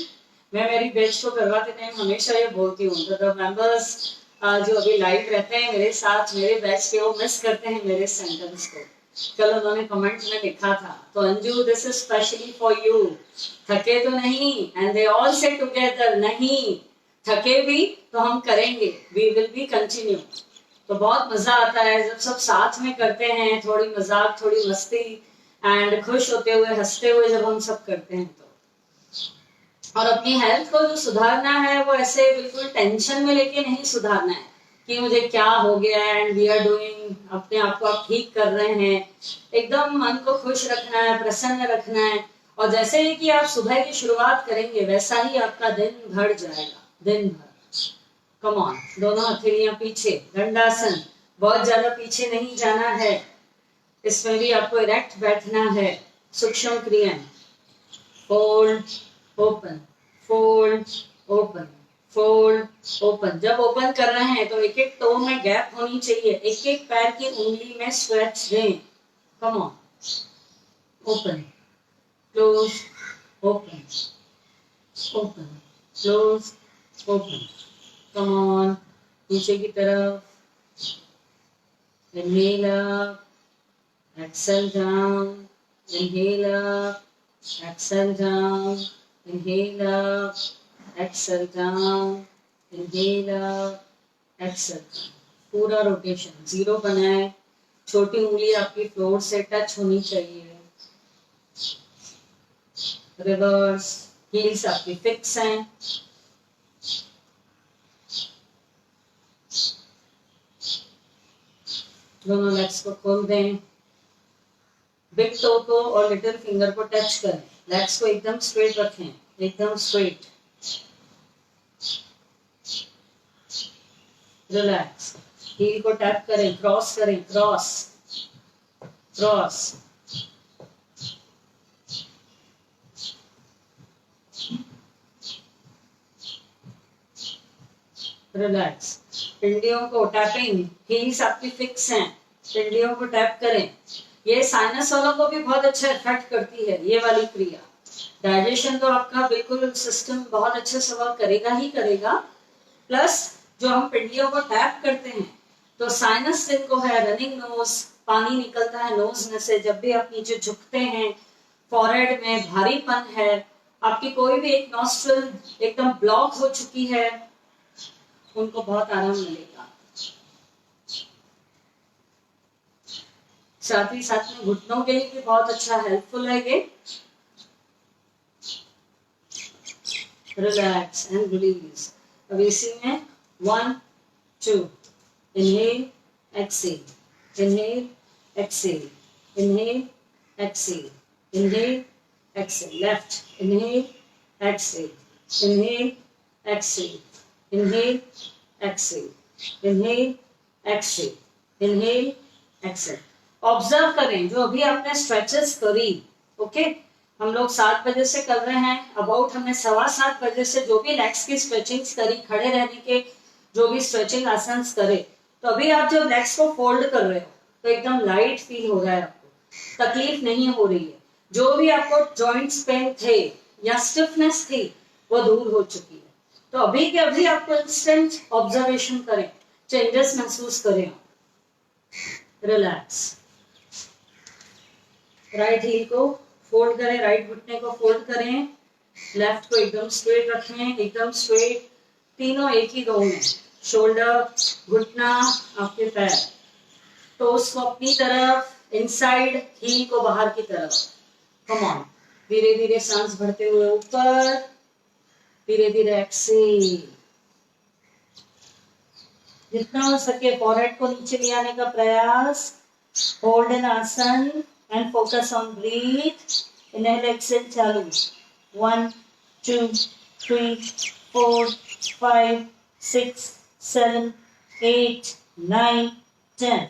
मैं मेरी बैच को करवाते टाइम हमेशा ये बोलती हूँ, तो मेंबर्स जो अभी लाइव रहते हैं मेरे साथ, मेरे बैच के, वो मिस करते हैं मेरे सेंटेंस को। कल उन्होंने कमेंट में लिखा था, तो Anju this is specially for you. थके तो नहीं? एंड दे ऑल से टुगेदर, नहीं थके भी तो हम करेंगे, वी विल बी कंटिन्यू। तो बहुत मजा आता है जब सब साथ में करते हैं, थोड़ी मजाक, थोड़ी मस्ती एंड खुश होते हुए, हंसते हुए जब हम सब करते हैं। तो और अपनी हेल्थ को जो सुधारना है वो ऐसे बिल्कुल टेंशन में लेके नहीं सुधारना है कि मुझे क्या हो गया एंड वी आर डूइंग, अपने आप को आप ठीक कर रहे हैं। एकदम मन को खुश रखना है, प्रसन्न रखना है। और जैसे ही कि आप सुबह की शुरुआत करेंगे वैसा ही आपका दिन भर जाएगा, दिन भर। कम ऑन, दोनों हथेलियां पीछे, दंडासन। बहुत ज्यादा पीछे नहीं जाना है, इसमें भी आपको इरेक्ट बैठना है। सूक्ष्म क्रियाएं, fold, open, fold, open, fold, open. जब ओपन कर रहे हैं तो एक एक टो में गैप होनी चाहिए, एक एक पैर की उंगली में स्ट्रेच दें। Come on, open, close, open, open, close, open. Come on, नीचे की तरफ, inhale up, exhale down, inhale up, exhale down, inhale up, exhale down, inhale up, exhale down। पूरा रोटेशन जीरो बनाए, छोटी उंगली आपकी फ्लोर से टच होनी चाहिए। रिवर्स, हील्स आपकी फिक्स हैं। दोनों लेग्स को खोल दें, बिग टो को और लिटिल फिंगर को टच करें, लेग्स को एकदम स्ट्रेट रखें, एकदम स्ट्रेट। रिलैक्स, हील को टैप करें, क्रॉस करें, क्रॉस, क्रॉस, रिलैक्स। पिंडियों को टैपिंग, हील्स आपकी फिक्स हैं, पिंडियों को टैप करें। ये साइनस वालों को भी बहुत अच्छा इफेक्ट करती है ये वाली क्रिया। डाइजेशन तो आपका बिल्कुल सिस्टम बहुत अच्छे से वर्क करेगा ही करेगा, प्लस जो हम पिंडियों को टैप करते हैं तो साइनस जिनको है, रनिंग नोज, पानी निकलता है नोज में से जब भी आप नीचे झुकते हैं, फॉरहेड में भारीपन है, आपकी कोई भी एक नॉस्ट्रल एकदम ब्लॉक हो चुकी है, उनको बहुत आराम मिलेगा। साथ ही साथ में घुटनों के लिए भी बहुत अच्छा हेल्पफुल है ये। Relax and release. अब इसी में 1 2 inhale exhale, inhale exhale, inhale exhale, inhale exhale. Left, inhale exhale, inhale exhale, inhale exhale, inhale exhale, inhale exhale. Observe करें जो अभी आपने स्ट्रेचेस करी, ओके। हम लोग 7 बजे से कर रहे हैं, अबाउट हमने 7:15 बजे से जो भी लेग्स की स्ट्रेचिंग्स करी, खड़े रहने के जो भी स्ट्रेचिंग आसन करे, तो अभी आप जब लेग्स को फोल्ड कर रहे हो तो एकदम लाइट फील हो रहा है, आपको तकलीफ नहीं हो रही है। जो भी आपको जॉइंट्स पेन थे या स्टिफनेस थी वो दूर हो चुकी है। तो अभी के अभी आपको इंस्टेंट ऑब्जर्वेशन करें, चेंजेस महसूस करें। रिलैक्स, राइट हील को फोल्ड करें, राइट घुटने को फोल्ड करें, लेफ्ट को एकदम स्ट्रेट रखें, एकदम स्ट्रेट, तीनों एक ही रो में, शोल्डर, घुटना, आपके पैर, टोस को अपनी तरफ, इनसाइड, हील को बाहर की तरफ। कम ऑन, धीरे धीरे सांस भरते हुए ऊपर, धीरे धीरे एक्सेल। जितना हो सके फॉरहेड को नीचे ले आने का प्रयास। Hold an asan and focus on breath. Inhale exhale चालू। 1 2 3 4 5 6 7 8 9 10।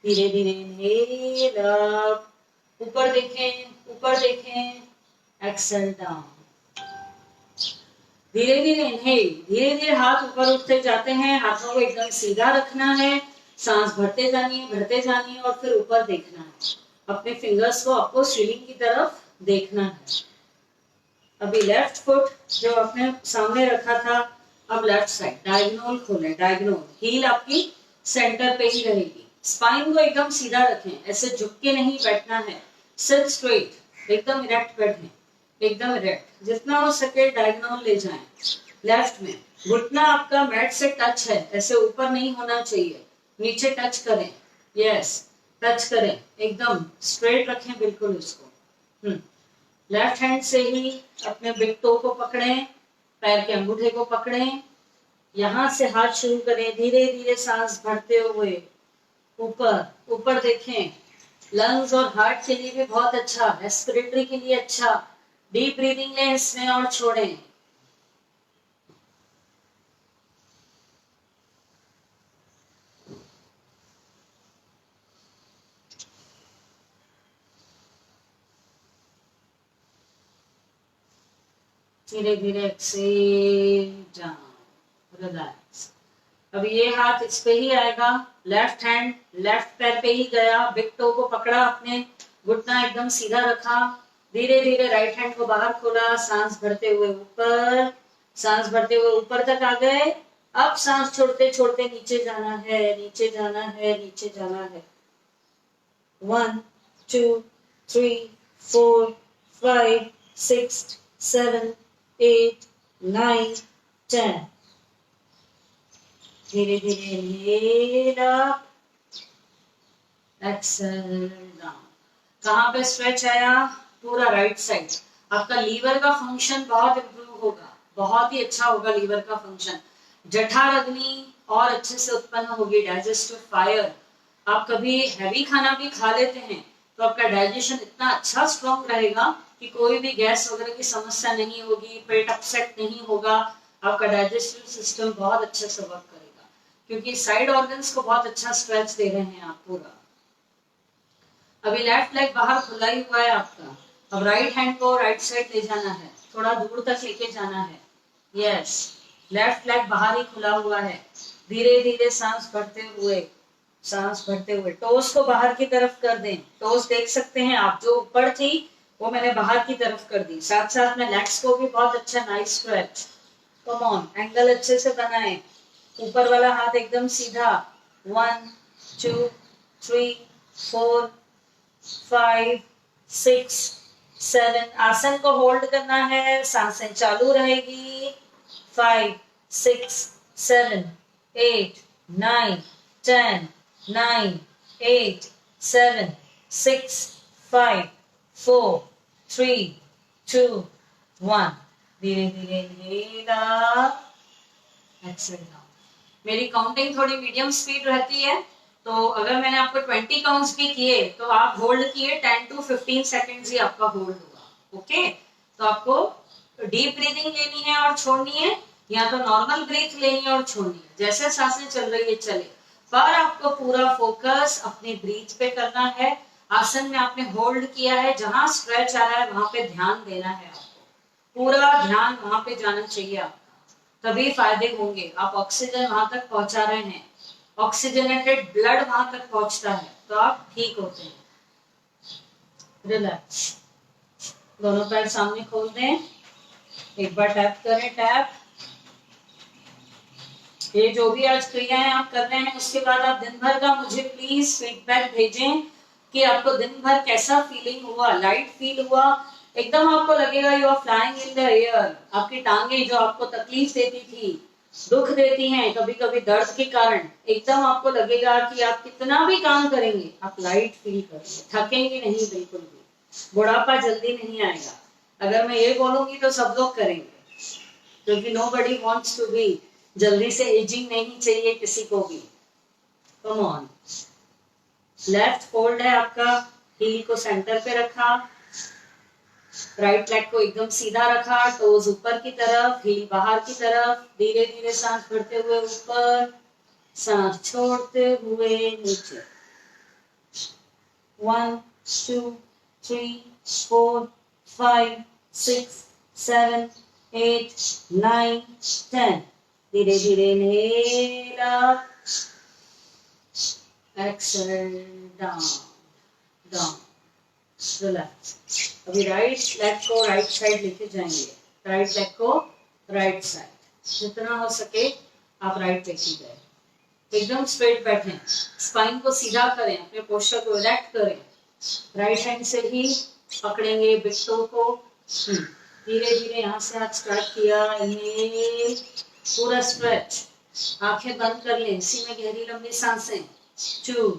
धीरे धीरे इनहेल अप, ऊपर देखें, ऊपर देखें, एक्सेल डाउन। धीरे धीरे इनहेल, धीरे धीरे हाथ ऊपर उठते जाते हैं, हाथों को एकदम सीधा रखना है, सांस भरते जानिए और फिर ऊपर देखना है। अपने फिंगर्स को आपको सीलिंग की तरफ देखना है। अभी लेफ्ट फुट जो आपने सामने रखा था, अब लेफ्ट साइड डायगोनल खोलें, डायगोनल, हील आपकी सेंटर पे ही रहेगी। स्पाइन को एकदम सीधा रखें, ऐसे झुक के नहीं बैठना है, सिट स्ट्रेट, एकदम इरेक्ट बैठें, एकदम इरेक्ट। जितना हो सके डायगोनल ले जाएं। लेफ्ट में घुटना आपका मैट से टच है, ऐसे ऊपर नहीं होना चाहिए, नीचे टच करें, यस टच करें, एकदम स्ट्रेट रखें बिल्कुल इसको। लेफ्ट हैंड से ही अपने बिग टो को पकड़ें, पैर के अंगूठे को पकड़ें, यहां से हाथ शुरू करें, धीरे धीरे सांस भरते हुए ऊपर, ऊपर देखें। लंग्स और हार्ट के लिए भी बहुत अच्छा, रेस्पिरेटरी के लिए अच्छा। डीप ब्रीदिंग लें इसमें और छोड़ें। धीरे धीरे एक्सेल डाउन, रिलैक्स। अब ये हाथ इस पे ही आएगा, लेफ्ट हैंड लेफ्ट पैर पे ही गया, बिग टो को पकड़ा आपने, घुटना एकदम सीधा रखा, धीरे धीरे राइट हैंड को बाहर खोला, सांस भरते हुए ऊपर, सांस भरते हुए ऊपर तक आ गए। अब सांस छोड़ते छोड़ते नीचे जाना है, नीचे जाना है, नीचे जाना है। 1 2 3 4 5 6 7 8 9 10। धीरे धीरे इनहेल अप, एक्सहेल डाउन। कहाँ पे स्ट्रेच आया? पूरा राइट साइड। आपका लीवर का फंक्शन बहुत इंप्रूव होगा, बहुत ही अच्छा होगा लीवर का फंक्शन। जठर अग्नि और अच्छे से उत्पन्न होगी, डाइजेस्टिव फायर। आप कभी हैवी खाना भी खा लेते हैं तो आपका डाइजेशन इतना अच्छा स्ट्रॉन्ग रहेगा कि कोई भी गैस वगैरह की समस्या नहीं होगी, पेट अपसेट नहीं होगा, आपका डाइजेस्टिव सिस्टम बहुत अच्छे से वर्क करेगा, क्योंकि साइड ऑर्गन्स को बहुत अच्छा स्ट्रेच दे रहे हैं आप पूरा। अभी लेफ्ट लेग बाहर खुला ही हुआ है आपका। अब राइट हैंड को राइट साइड ले जाना है, थोड़ा दूर तक लेके जाना है। यस, लेफ्ट लेग बाहर ही खुला हुआ है। धीरे धीरे सांस भरते हुए, सांस भरते हुए टोस को बाहर की तरफ कर दें। टोस देख सकते हैं आप, जो ऊपर थी वो मैंने बाहर की तरफ कर दी। साथ साथ में लेग्स को भी बहुत अच्छा nice stretch. Come on, angle अच्छे से बनाएं। ऊपर वाला हाथ एकदम सीधा। 1 2 3 4 5 6 7। आसन को होल्ड करना है, सांसें चालू रहेगी। 5 6 7 8 9 10 9 8 7 6 5 4 3 2 1। धीरे धीरे एक्सेल डाउन। मेरी काउंटिंग थोड़ी मीडियम स्पीड रहती है, तो अगर मैंने आपको 20 काउंट्स भी किए तो आप होल्ड किए, 10 to 15 सेकेंड्स ही आपका होल्ड होगा। ओके, तो आपको डीप ब्रीदिंग लेनी है और छोड़नी है, या तो नॉर्मल ब्रीथ लेनी है और छोड़नी है, जैसे सांसें चल रही है चले, पर आपको पूरा फोकस अपनी ब्रीथ पे करना है। आसन में आपने होल्ड किया है, जहां स्ट्रेच आ रहा है वहां पे ध्यान देना है आपको, पूरा ध्यान वहां पे जाना चाहिए आपका, तभी फायदे होंगे। आप ऑक्सीजन वहां तक पहुंचा रहे हैं, ऑक्सीजनेटेड ब्लड वहां तक पहुंचता है तो आप ठीक होते हैं। रिलैक्स, दोनों पैर सामने खोल दें, एक बार टैप करें, टैप। ये जो भी आज क्रियाएं आप कर रहे हैं, उसके बाद आप दिन भर का मुझे प्लीज फीडबैक भेजें कि आपको दिन भर कैसा फीलिंग हुआ, लाइट फील हुआ, एकदम आपको लगेगा you are flying in the air. आपकी टांगे जो आपको तकलीफ देती थी, दुख देती हैं कभी कभी दर्द के कारण, एकदम आपको लगेगा कि आप कितना भी काम करेंगे आप लाइट फील करेंगे, थकेंगे नहीं बिल्कुल भी, बुढ़ापा जल्दी नहीं आएगा। अगर मैं ये बोलूंगी तो सब लोग करेंगे, क्योंकि नोबडी वांट्स टू बी, जल्दी से एजिंग नहीं चाहिए किसी को भी। कम ऑन, लेफ्ट फोल्ड है आपका, हील को सेंटर पे रखा, राइट लेग को एकदम सीधा रखा, टोज ऊपर की तरफ, हील बाहर की तरफ। धीरे धीरे सांस भरते हुए ऊपर, सांस छोड़ते हुए नीचे। 1 2 3 4 5 6 7 8 9 10। धीरे धीरे inhale up, exhale down, down, relax. अभी राइट लेग को राइट साइड लेके जाएंगे, राइट लेग को राइट साइड, जितना हो सके आप राइट लेके जाए। एकदम स्ट्रेट बैठें, स्पाइन को सीधा करें, अपने पोस्चर को इरेक्ट करें, राइट हैंड से ही पकड़ेंगे बिट्टो को। धीरे धीरे यहाँ से हाथ स्टार्ट किया, इन्हेल, पूरा स्ट्रेच, आंखें बंद कर लें, इसी में गहरी लंबी सांसें। 2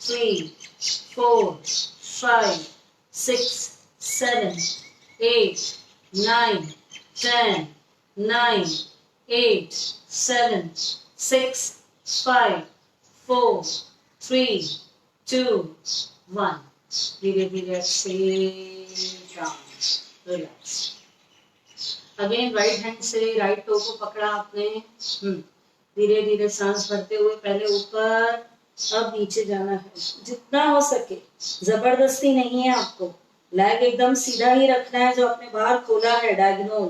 3 4 5 6 7 8 9 10 9 8 7 6 5 4 3 2 1। धीरे धीरे रिलैक्स। अगेन राइट हैंड से राइट टो को पकड़ा आपने, धीरे धीरे सांस भरते हुए पहले ऊपर, अब नीचे जाना है, जितना हो सके, जबरदस्ती नहीं है आपको, लेग एकदम सीधा ही रखना है, जो आपने बाहर खोला है डायगोनल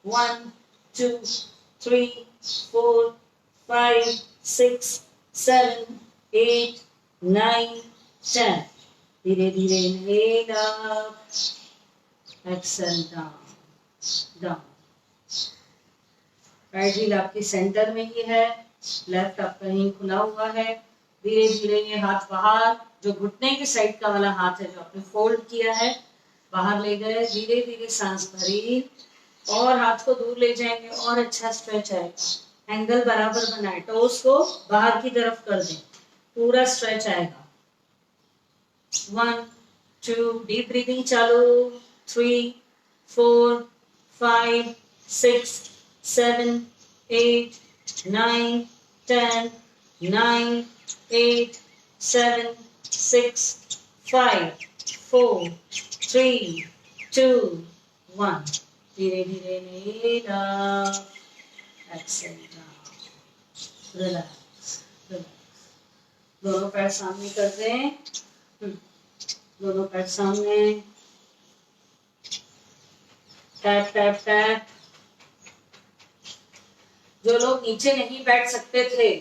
1 2 3 4 5 6 7 8 9 10. धीरे धीरे inhale up, exhale down down. Right heel आपकी सेंटर में ही है, लेफ्ट आपका यहीं खुला हुआ है। धीरे धीरे ये हाथ बाहर, जो घुटने की साइड का वाला हाथ है जो आपने फोल्ड किया है, बाहर ले गए। धीरे धीरे सांस भरी और हाथ को दूर ले जाएंगे और अच्छा स्ट्रेच आएगा। एंगल बराबर बनाए, टोस को बाहर की तरफ कर दें, पूरा स्ट्रेच आएगा। 1 2 डीप ब्रीदिंग चालू, 3 4 5 6 7 8 9 10 9 8 7 6 5 4 3 2 1। धीरे धीरे नीला, एक्सेल डाउन, रिलैक्स रिलैक्स। दोनों पैर सामने कर दें, दोनों पैर सामने, टैप टैप टैप। जो लोग नीचे नहीं बैठ सकते थे,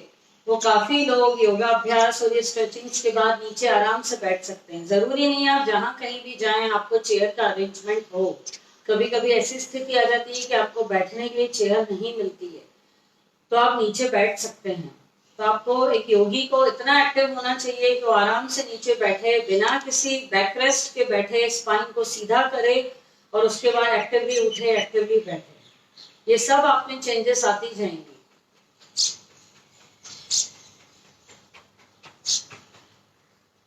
वो काफी लोग योगा अभ्यास और ये स्ट्रेचिंग्स के बाद नीचे आराम से बैठ सकते हैं। जरूरी नहीं है आप जहां कहीं भी जाएं आपको चेयर का अरेंजमेंट हो। कभी कभी ऐसी स्थिति आ जाती है कि आपको बैठने के लिए चेयर नहीं मिलती है, तो आप नीचे बैठ सकते हैं। तो आपको एक योगी को इतना एक्टिव होना चाहिए कि वो आराम से नीचे बैठे, बिना किसी बैकरेस्ट के बैठे, स्पाइन को सीधा करे और उसके बाद एक्टिवली उठे, एक्टिवली बैठे। ये सब आप में चेंजेस आती जाएंगी।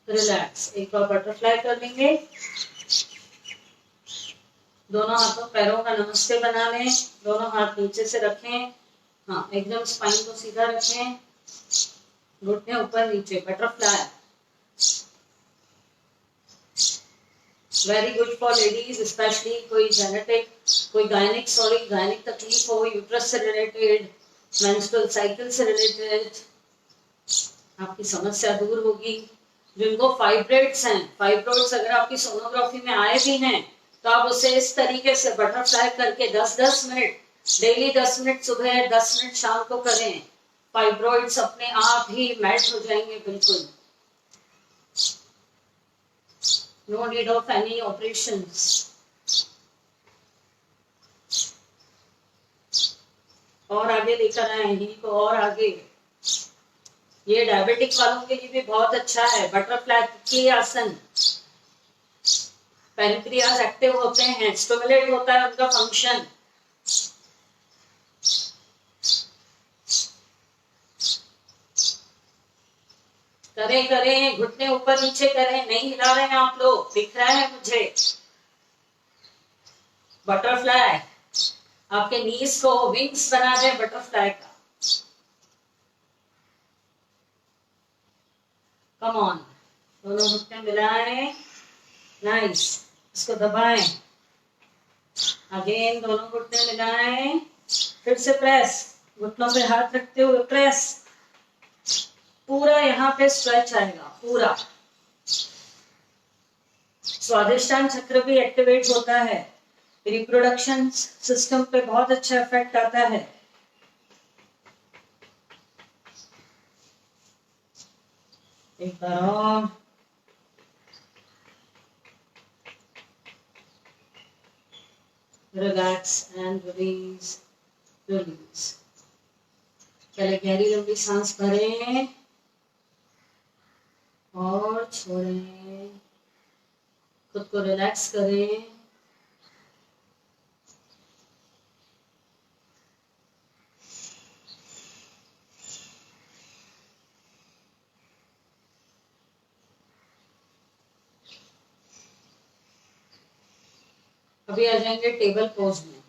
रिलैक्स, एक बार बटरफ्लाई कर लेंगे। दोनों हाथों पैरों का नमस्ते बना लें, दोनों हाथ नीचे से रखें, हाँ एकदम स्पाइन को सीधा रखें, घुटने ऊपर नीचे, butterfly. Very good for ladies specially, कोई जेनेटिक, कोई गायनिक तकलीफ हो, यूट्रस से रिलेटेड, मेंस्ट्रुअल साइकिल से रिलेटेड, आपकी समस्या दूर होगी। जिनको फाइब्रोइड्स हैं, फाइब्रोइड्स अगर आपकी सोनोग्राफी में आए भी हैं तो आप उसे इस तरीके से बटरफ्लाई करके 10-10 मिनट डेली, 10 मिनट सुबह, 10 मिनट शाम को करें। फाइब्रोइड्स अपने आप ही मेल्ट हो जाएंगे बिल्कुल। No need of any operations. और आगे लेकर आए हील को, और आगे। ये डायबिटिक वालों के लिए भी बहुत अच्छा है, बटरफ्लाई की आसन। पैनक्रियाज एक्टिव होते हैं, स्टिमुलेट होता है उनका फंक्शन। करें करें, घुटने ऊपर नीचे करें, नहीं हिला रहे हैं आप लोग, दिख रहा है मुझे। बटरफ्लाई, आपके नीज को विंग्स बना दें बटरफ्लाई का। कम ऑन, दोनों घुटने मिलाएं, नाइस, इसको दबाएं, अगेन दोनों घुटने मिलाएं, फिर से प्रेस, घुटनों पे हाथ रखते हुए प्रेस, पूरा यहाँ पे स्ट्रेच आएगा पूरा। स्वादिष्टान चक्र भी एक्टिवेट होता है, रिप्रोडक्शन सिस्टम पे बहुत अच्छा इफेक्ट आता है। एक बार और, रिलैक्स एंड रिलीज रिलीज। पहले गहरी लंबी सांस भरें और छोड़ें, खुद को रिलैक्स करें। अभी आ जाएंगे टेबल पोज में।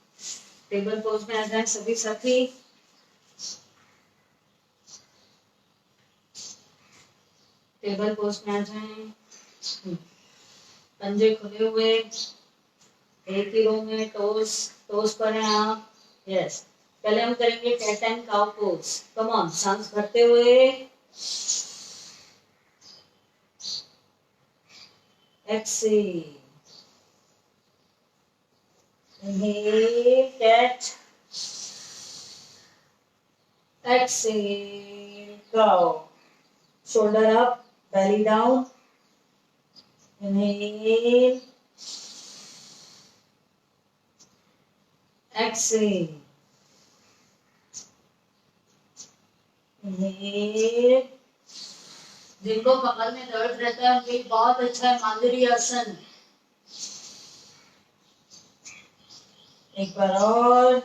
टेबल पोज में आ जाए सभी साथी। टेबल पोज में आ जाएं, पंजे खुले हुए, एक ही रो में, टोस टोस पर हैं आप। यस, पहले हम करेंगे cat and cow pose. Come on, सांस भरते हुए, exhale, inhale cat, exhale, cow, shoulder up, belly down, inhale, exhale, inhale. जिनको कमर में दर्द रहता है उनके लिए बहुत अच्छा है मांगरी आसन। एक बार और,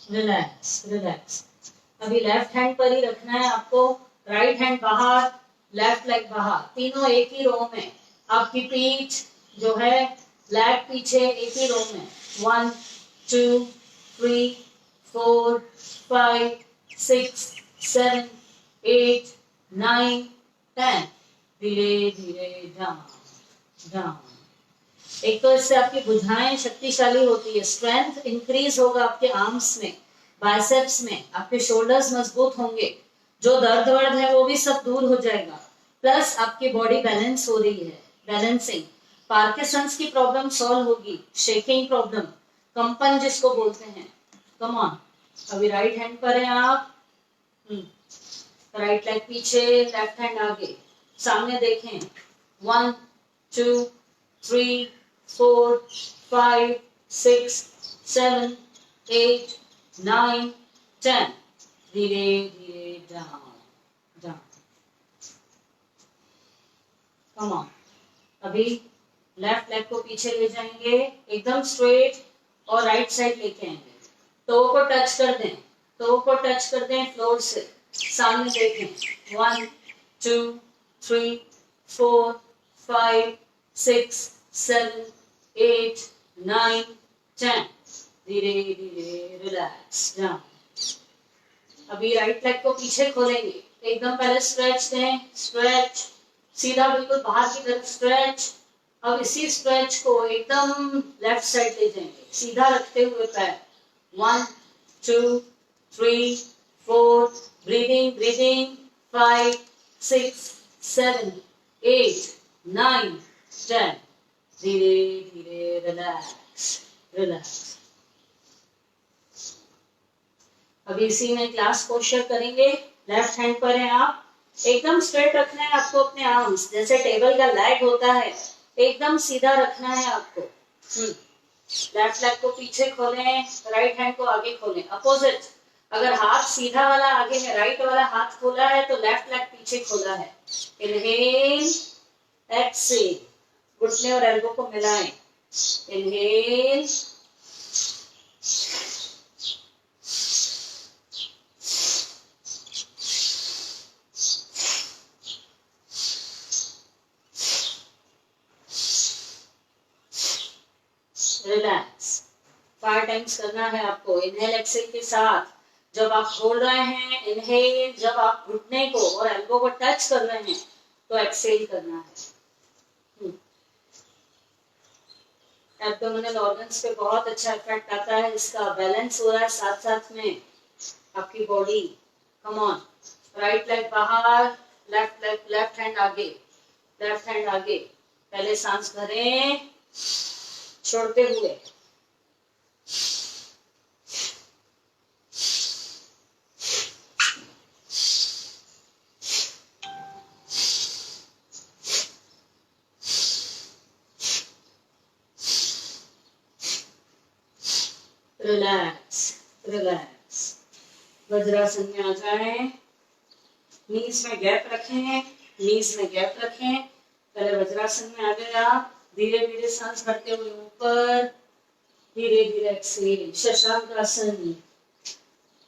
रिलैक्स रिलैक्स। अभी लेफ्ट हैंड पर ही रखना है आपको, राइट हैंड बाहर, लेफ्ट लेग बाहर, तीनों एक ही रो में। आपकी पीठ जो है लेग पीछे एक ही रो में। 1 2 3 4 5 6 7 8 9 10। धीरे धीरे डाउन डाउन। एक तो इससे आपकी भुजाएं शक्तिशाली होती है, स्ट्रेंथ इंक्रीज होगा आपके आर्म्स में, बाइसेप्स में, आपके शोल्डर्स मजबूत होंगे, जो दर्द वर्द है वो भी सब दूर हो जाएगा। प्लस आपकी बॉडी बैलेंस हो रही है, बैलेंसिंग। पार्किंसंस की प्रॉब्लम सॉल्व होगी, शेकिंग प्रॉब्लम, कंपन जिसको बोलते हैं। Come on. अभी राइट हैंड पर हैं आप, राइट लेग पीछे, लेफ्ट हैंड आगे, सामने देखें। 1 2 3 4 5 6 7 8 9 10। धीरे धीरे डाउन डाउन। Come on. अभी लेफ्ट लेग को पीछे ले जाएंगे एकदम स्ट्रेट और राइट साइड लेके आएंगे। टो को टच कर दें, टो को टच कर दें फ्लोर से, सामने देखें। 1 2 3 4 5 6 7 8 9 10। धीरे धीरे रिलैक्स डाउन। अभी राइट लेग को पीछे खोलेंगे, एकदम पहले स्ट्रेच दें, स्ट्रेच सीधा बिल्कुल बाहर की तरफ स्ट्रेच। अब इसी स्ट्रेच को एकदम लेफ्ट साइड ले जाएंगे, सीधा रखते हुए पैर। 1 2 3 4, ब्रीदिंग ब्रीदिंग, 5 6 7 8 9 10। धीरे धीरे रिलैक्स रिलैक्स। अभी इसी में क्लास पोस्चर करेंगे। लेफ्ट हैंड पर है आप, एकदम स्ट्रेट रखना है आपको अपने आर्म्स, जैसे टेबल का लेग होता है एकदम सीधा रखना है आपको। लेफ्ट लेग को पीछे खोलें, राइट हैंड को आगे खोलें, अपोजिट। अगर हाथ सीधा वाला आगे है, राइट वाला हाथ खोला है तो लेफ्ट लेग पीछे खोला है। इनहेल, एक्सेल, घुटने और एल्बो को मिलाएं। Inhale, relax. 5 टाइम्स करना है आपको, इनहेल एक्सेल के साथ। जब आप खोल रहे हैं इनहेल, जब आप घुटने को और एल्बो को टच कर रहे हैं तो एक्सेल करना है। एब्डोमिनल ऑर्गन्स पे बहुत अच्छा इफेक्ट आता है इसका, बैलेंस हो रहा है साथ साथ में आपकी body. Come on. Right leg बाहर, लेफ्ट लेग, लेफ्ट हैंड आगे, लेफ्ट हैंड आगे। पहले सांस भरें छोड़ते हुए, रिलैक्स रिलैक्स। वज्रासन में आ जाएं, नीज में गैप रखें, नीज में गैप रखें। पहले वज्रासन में आ गए आप, धीरे धीरे सांस भरते हुए ऊपर, धीरे धीरे एक्सेल। शशांक आसन,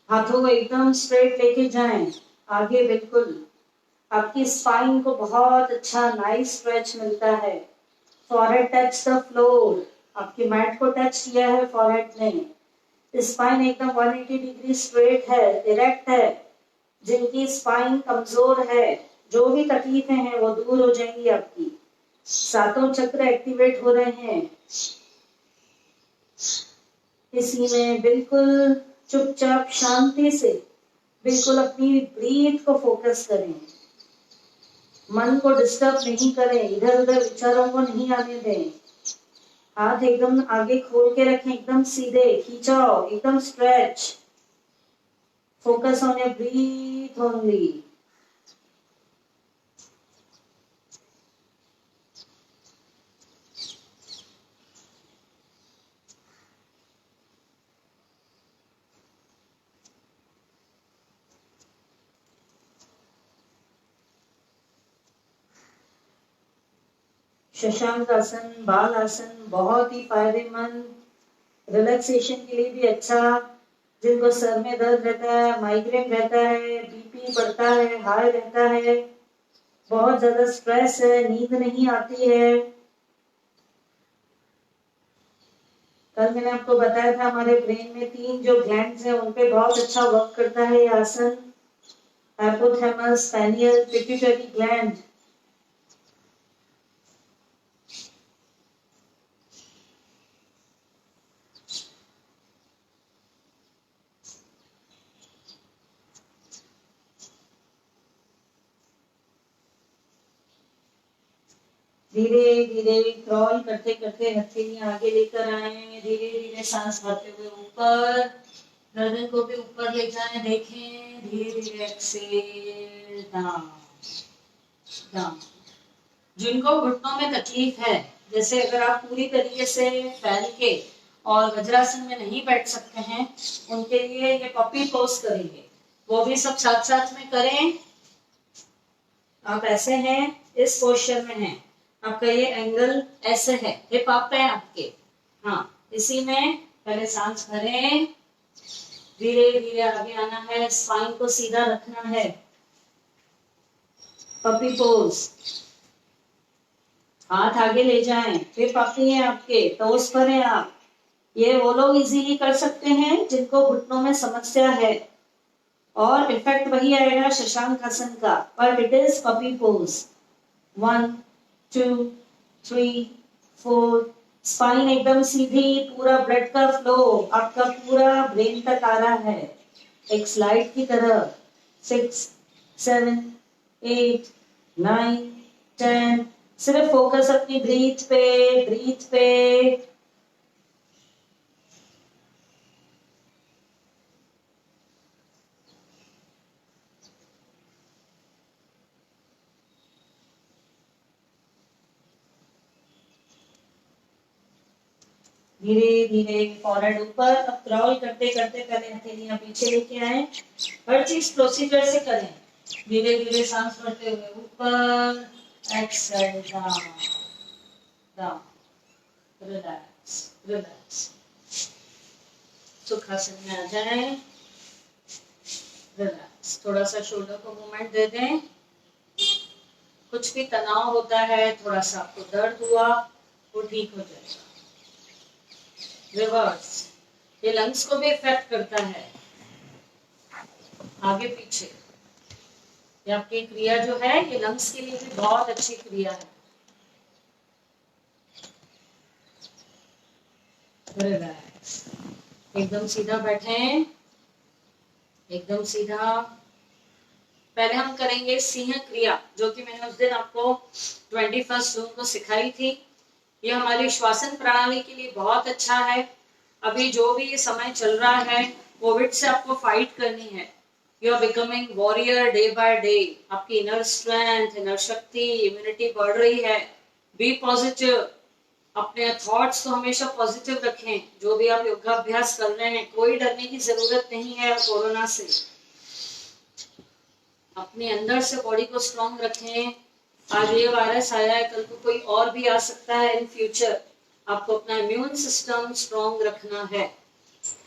हाथों को एकदम स्ट्रेट लेके जाएं आगे, बिल्कुल। आपकी स्पाइन को बहुत अच्छा नाइस स्ट्रेच मिलता है। फॉरहेड टच द फ्लोर, आपके मैट को टच किया है फॉरहेड ने। स्पाइन एकदम 180 डिग्री स्ट्रेट है, डायरेक्ट है। जिनकी स्पाइन कमजोर है, जो भी तकलीफें हैं वो दूर हो जाएंगी आपकी। सातों चक्र एक्टिवेट हो रहे हैं। इसी में बिल्कुल चुपचाप शांति से बिल्कुल अपनी ब्रीथ को फोकस करें, मन को डिस्टर्ब नहीं करें, इधर उधर विचारों को नहीं आने दें। हाथ एकदम आगे खोल के रखें, एकदम सीधे खींचाओ, एकदम stretch. Focus on your breathe only. Shashank आसन, बाल आसन बहुत ही फायदेमंद, रिलैक्सेशन के लिए भी अच्छा। जिनको सर में दर्द रहता है, माइग्रेन रहता है, बीपी बढ़ता है, हाई रहता है, बहुत ज्यादा स्ट्रेस है, नींद नहीं आती है। कल मैंने आपको बताया था हमारे ब्रेन में 3 जो ग्लैंड्स हैं उन पे बहुत अच्छा वर्क करता है ये आसन। Hypothalamus, pineal, pituitary gland. धीरे धीरे क्रॉल करते करते हथेलियां आगे लेकर आए, धीरे धीरे सांस भरते हुए ऊपर, गर्दन को भी ऊपर ले जाएं, देखें, धीरे धीरे एक्सेल डाउन डाउन। जिनको घुटनों में तकलीफ है, जैसे अगर आप पूरी तरीके से फैल के और वज्रासन में नहीं बैठ सकते हैं, उनके लिए ये पपी पोज करेंगे, वो भी सब साथ साथ में करें। आप ऐसे हैं, इस पोस्चर में हैं, आपका ये एंगल ऐसे है, हिप अप है आपके। हाँ, इसी में पहले सांस भरें, धीरे धीरे आगे आना है, स्पाइन को सीधा रखना है, पपी पोज। हाथ आगे ले जाएं, हिप अप है आपके, टोस पर हैं आप। ये वो लोग इजीली कर सकते हैं जिनको घुटनों में समस्या है, और इफेक्ट वही आएगा शशांक आसन का, but it is puppy pose. 1 2 3 4। Spine एकदम सीधी, पूरा ब्लड का फ्लो आपका पूरा ब्रेन तक आ रहा है, एक स्लाइड की तरह। 6 7 8 9 10। सिर्फ फोकस अपनी ब्रीथ पे, ब्रीथ पे। धीरे धीरे फॉरवर्ड ऊपर। अब क्रॉल करते करते पहले हथेलियां पीछे लेके आए, हर चीज प्रोसीजर से करें। धीरे धीरे सांस भरते हुए ऊपर, exhale down down, relax relax. सुखासन में आ जाए, रिलैक्स। थोड़ा सा शोल्डर को मूवमेंट दे दें। कुछ भी तनाव होता है, थोड़ा सा आपको दर्द हुआ, वो ठीक हो जाएगा। रिवर्स, ये लंग्स को भी इफेक्ट करता है, आगे पीछे। ये आपकी क्रिया जो है, ये लंग्स के लिए भी बहुत अच्छी क्रिया है। रिलैक्स, एकदम सीधा बैठें, एकदम सीधा। पहले हम करेंगे सिंह क्रिया, जो कि मैंने उस दिन आपको 21 जून को सिखाई थी। ये हमारी श्वासन प्रणाली के लिए बहुत अच्छा है। अभी जो भी ये समय चल रहा है, कोविड से आपको फाइट करनी है। You are becoming warrior day by day. आपकी inner strength, inner shakti, immunity बढ़ रही है। बी पॉजिटिव, अपने थॉट्स को हमेशा पॉजिटिव रखें। जो भी आप योगाभ्यास कर रहे हैं, कोई डरने की जरूरत नहीं है कोरोना से। अपने अंदर से बॉडी को स्ट्रॉन्ग रखें। आज ये वायरस आया है, कल को कोई और भी आ सकता है इन फ्यूचर। आपको अपना इम्यून सिस्टम स्ट्रॉन्ग रखना है।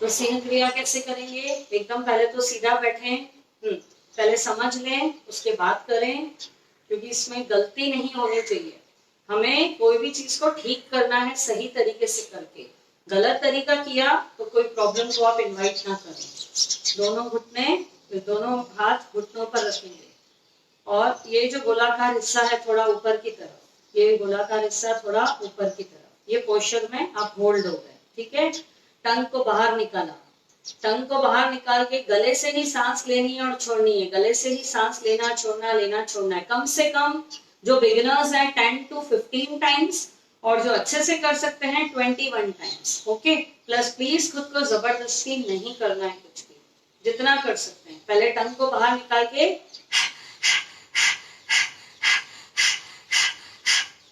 तो सिंह क्रिया कैसे करेंगे? एकदम पहले तो सीधा बैठें, पहले समझ लें, उसके बाद करें, क्योंकि इसमें गलती नहीं होनी चाहिए। हमें कोई भी चीज को ठीक करना है सही तरीके से करके। गलत तरीका किया तो कोई प्रॉब्लम को आप इनवाइट ना करें। दोनों घुटने, दोनों हाथ घुटनों पर रखेंगे, और ये जो गोलाकार हिस्सा है थोड़ा ऊपर की तरफ, ये गोलाकार हिस्सा थोड़ा ऊपर की तरफ, ये पोस्चर में आप होल्ड हो गए। ठीक है, टंग को बाहर निकाला, टंग को बाहर निकाल के गले से ही सांस लेनी है और छोड़नी है। गले से ही सांस लेना छोड़ना, लेना छोड़ना है। कम से कम जो बिगिनर्स हैं 10 to 15 टाइम्स, और जो अच्छे से कर सकते हैं 21 टाइम्स। ओके, प्लस प्लीज खुद को जबरदस्ती नहीं करना है कुछ भी, जितना कर सकते हैं। पहले टंग को बाहर निकाल के,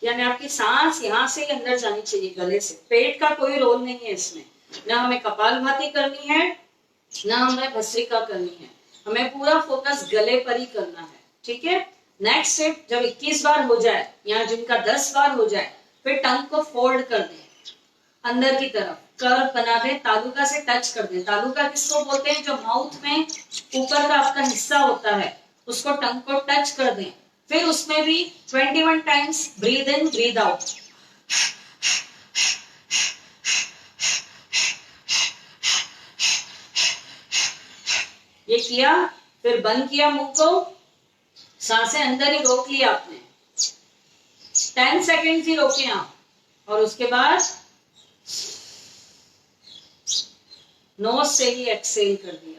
यानी आपकी सांस यहाँ से अंदर जानी चाहिए गले से। पेट का कोई रोल नहीं है इसमें, ना हमें कपालभाति करनी है ना हमें भस्त्रिका करनी है, हमें पूरा फोकस गले पर ही करना है। ठीक है, नेक्स्ट स्टेप जब 21 बार हो जाए या जिनका 10 बार हो जाए, फिर टंग को फोल्ड कर दें अंदर की तरफ, कर्व बना दें, तालुका से टच कर दें। तालुका किसको बोलते हैं? जो माउथ में ऊपर का आपका हिस्सा होता है, उसको टंग को टच कर दें। फिर उसमें भी 21 times breathe in breathe out. ये किया, फिर बंद किया मुंह को, सांसें अंदर ही रोक ली आपने, 10 सेकेंड ही रोके आप, और उसके बाद नोज से ही एक्सेल कर दिया।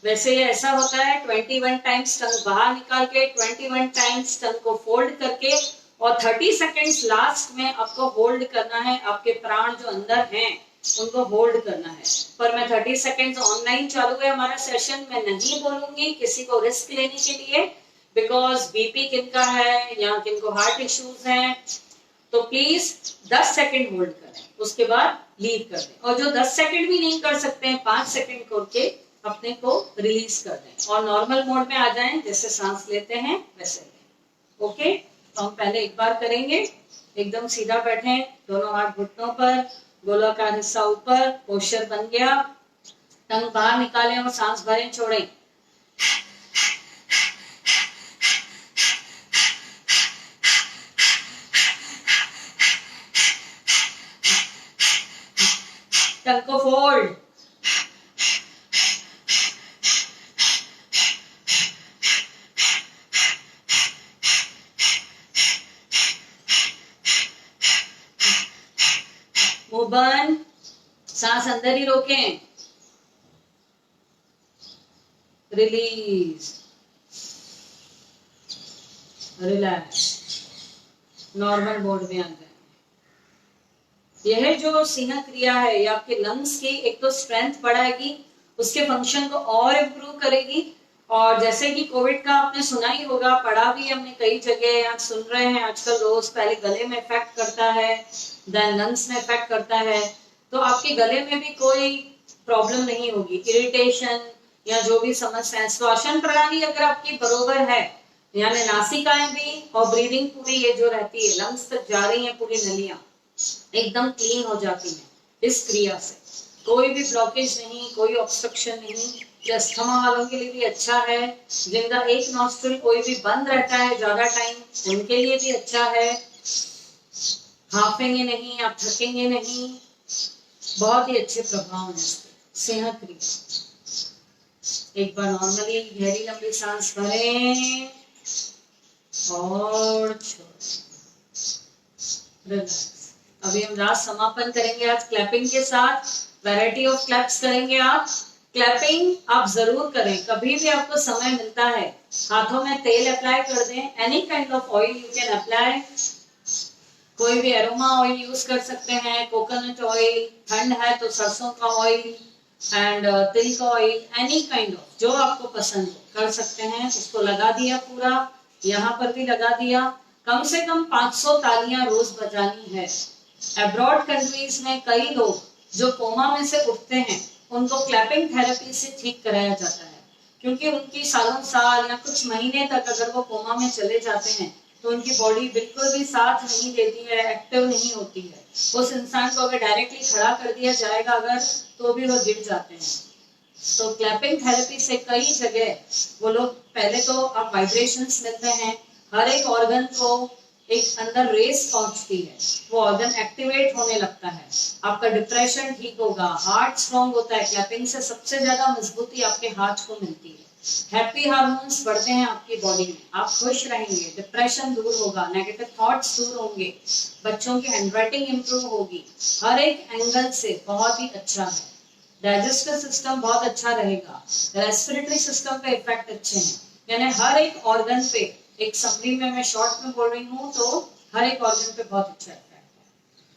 वैसे ये ऐसा होता है 21 टाइम्स टंग बाहर निकाल के, 21 टाइम्स टंग को फोल्ड करके, और 30 सेकेंड्स लास्ट में आपको होल्ड करना है। आपके प्राण जो अंदर हैं उनको होल्ड करना है। पर मैं 30 सेकेंड्स ऑनलाइन चालू है हमारा सेशन, मैं नहीं बोलूंगी किसी को रिस्क लेने के लिए, बिकॉज बीपी किनका है या किनको हार्ट इश्यूज हैं, तो प्लीज 10 सेकेंड होल्ड करें, उसके बाद लीव कर दें। और जो 10 सेकेंड भी नहीं कर सकते हैं, 5 सेकेंड करके अपने को रिलीज कर दें और नॉर्मल मोड में आ जाएं, जैसे सांस लेते हैं वैसे लें। ओके, तो हम पहले एक बार करेंगे। एकदम सीधा बैठें, दोनों हाथ घुटनों पर, गोलाकार हिस्सा ऊपर, पोस्चर बन गया। टंग बाहर निकालें और सांस भरें, छोड़ें। टंग को फोल्ड, मुंह बंद, सांस अंदर ही रोकें, रिलीज, रिलैक्स, नॉर्मल मोड में आ जाए। यह जो सिंह क्रिया है ये आपके लंग्स की एक तो स्ट्रेंथ बढ़ाएगी, उसके फंक्शन को और इम्प्रूव करेगी। और जैसे कि कोविड का आपने सुना ही होगा, पढ़ा भी हमने कई जगह, आप सुन रहे हैं आजकल रोज, पहले गले में इफेक्ट करता है, देन लंग्स में इफेक्ट करता है। तो आपके गले में भी कोई प्रॉब्लम नहीं होगी, इरिटेशन या जो भी समस्या है। श्वसन प्रणाली अगर आपकी बरोबर है, यानी नासिकाएं भी और ब्रीदिंग पूरी ये जो रहती है, लंग्स तक जा रही है, पूरी नलियां एकदम क्लीन हो जाती हैं इस क्रिया से। कोई भी ब्लॉकेज नहीं, कोई ऑब्स्ट्रक्शन नहीं। अस्थमा वालों के लिए भी अच्छा है, जिनका एक नॉस्ट्रिल कोई भी बंद रहता है ज्यादा टाइम, उनके लिए भी अच्छा है। हाफेंगे नहीं, आप थकेंगे नहीं, बहुत ही अच्छे प्रभाव हैं इसके। सिंह क्रिया, एक बार नॉर्मली गहरी लंबी सांस भरें और छोड़ें, रिलैक्स। अभी हम रात समापन करेंगे आज क्लैपिंग के साथ, वैरायटी ऑफ क्लैप्स करेंगे आप। क्लैपिंग आप जरूर करें, कभी भी आपको समय मिलता है, हाथों में तेल अप्लाई कर दें, any kind of oil you can apply, कोई भी एरोमा ऑयल यूज कर सकते हैं, कोकोनट ऑयल, ठंड है तो सरसों का ऑयल एंड तिल का ऑयल, एनी काइंड ऑफ जो आपको पसंद हो कर सकते हैं। उसको लगा दिया पूरा, यहाँ पर भी लगा दिया। कम से कम 500 तालियां रोज बजानी है। अब्रॉड कंट्रीज में कई लोग जो कोमा में से उठते हैं, उनको क्लैपिंग थेरेपी से ठीक कराया जाता है, क्योंकि उनकी सालों साल या कुछ महीने तक अगर वो कोमा में चले जाते हैं तो उनकी बॉडी बिल्कुल भी साथ नहीं देती है, एक्टिव नहीं होती है। उस इंसान को अगर डायरेक्टली खड़ा कर दिया जाएगा अगर, तो भी वो गिर जाते हैं। तो क्लैपिंग थेरेपी से कई जगह वो लोग, पहले तो आप वाइब्रेशंस मिलते हैं, हर एक ऑर्गन को एक अंदर रेस पहुंचती है, वो ऑर्गन एक्टिवेट होने लगता है, आपका डिप्रेशन ठीक होगा, हार्ट स्ट्रॉन्ग होता है। क्लैपिंग से सबसे ज्यादा मजबूती आपके हार्ट को मिलती है। हैप्पी हार्मोन्स बढ़ते हैं आपकी बॉडी में, आप खुश रहेंगे, डिप्रेशन दूर होगा, नेगेटिव थॉट्स दूर होंगे, बच्चों की हैंडराइटिंग इंप्रूव होगी, हर एक एंगल से बहुत ही अच्छा है। डाइजेस्टिव सिस्टम बहुत अच्छा रहेगा, रेस्पिरेटरी सिस्टम पे इफेक्ट अच्छे हैं, यानी हर एक ऑर्गन पे, एक समरी में मैं शॉर्ट में बोल रही हूँ तो हर एक ऑर्गन पे बहुत अच्छा इफेक्ट है।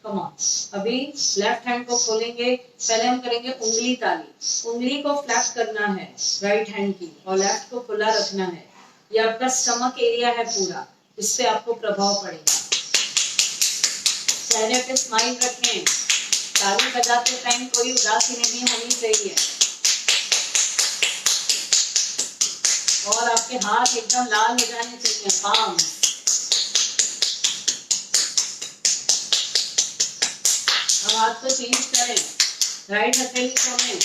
Come on. अभी लेफ्ट हैंड को खोलेंगे, पहले हम करेंगे उंगली ताली, उंगली को फ्लैप करना है राइट हैंड की और लेफ्ट को खुला रखना है। ये आपका स्टमक एरिया है पूरा, इस पे आपको प्रभाव पड़ेगा। चेहरे पे स्माइल रखें, ताली बजाते टाइम कोई उदासी नहीं होनी चाहिए और आपके हाथ एकदम लाल हो जाने चाहिए, पाम। अब हाथ को चेंज करें, राइट हथेली खोलें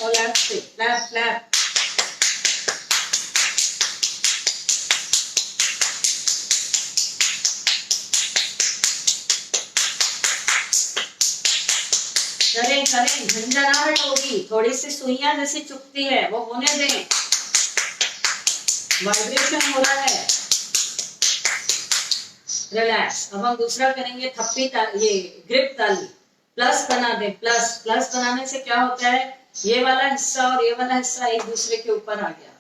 और लेफ्ट से फ्लैप फ्लैप। करें करें, झंझनाहट होगी, थोड़ी सी सुइयां जैसी चुभती है वो होने दें, वाइब्रेशन हो रहा है, रिलैक्स। अब हम दूसरा करेंगे थप्पी ताली, ये ग्रिप ताली, प्लस बना दें। प्लस प्लस बनाने से क्या होता है, ये वाला हिस्सा और ये वाला हिस्सा एक दूसरे के ऊपर आ गया,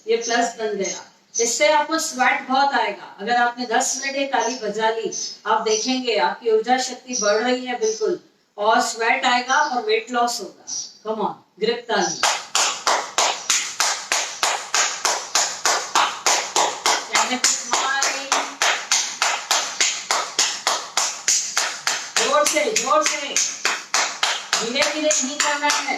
ये प्लस बन गया। इससे आपको स्वेट बहुत आएगा। अगर आपने 10 मिनट ये ताली बजा ली, आप देखेंगे आपकी ऊर्जा शक्ति बढ़ रही है बिल्कुल, और स्वेट आएगा और वेट लॉस होगा। कम ऑन, ग्रिप ताली। जोर से धीरे धीरे नहीं करना है।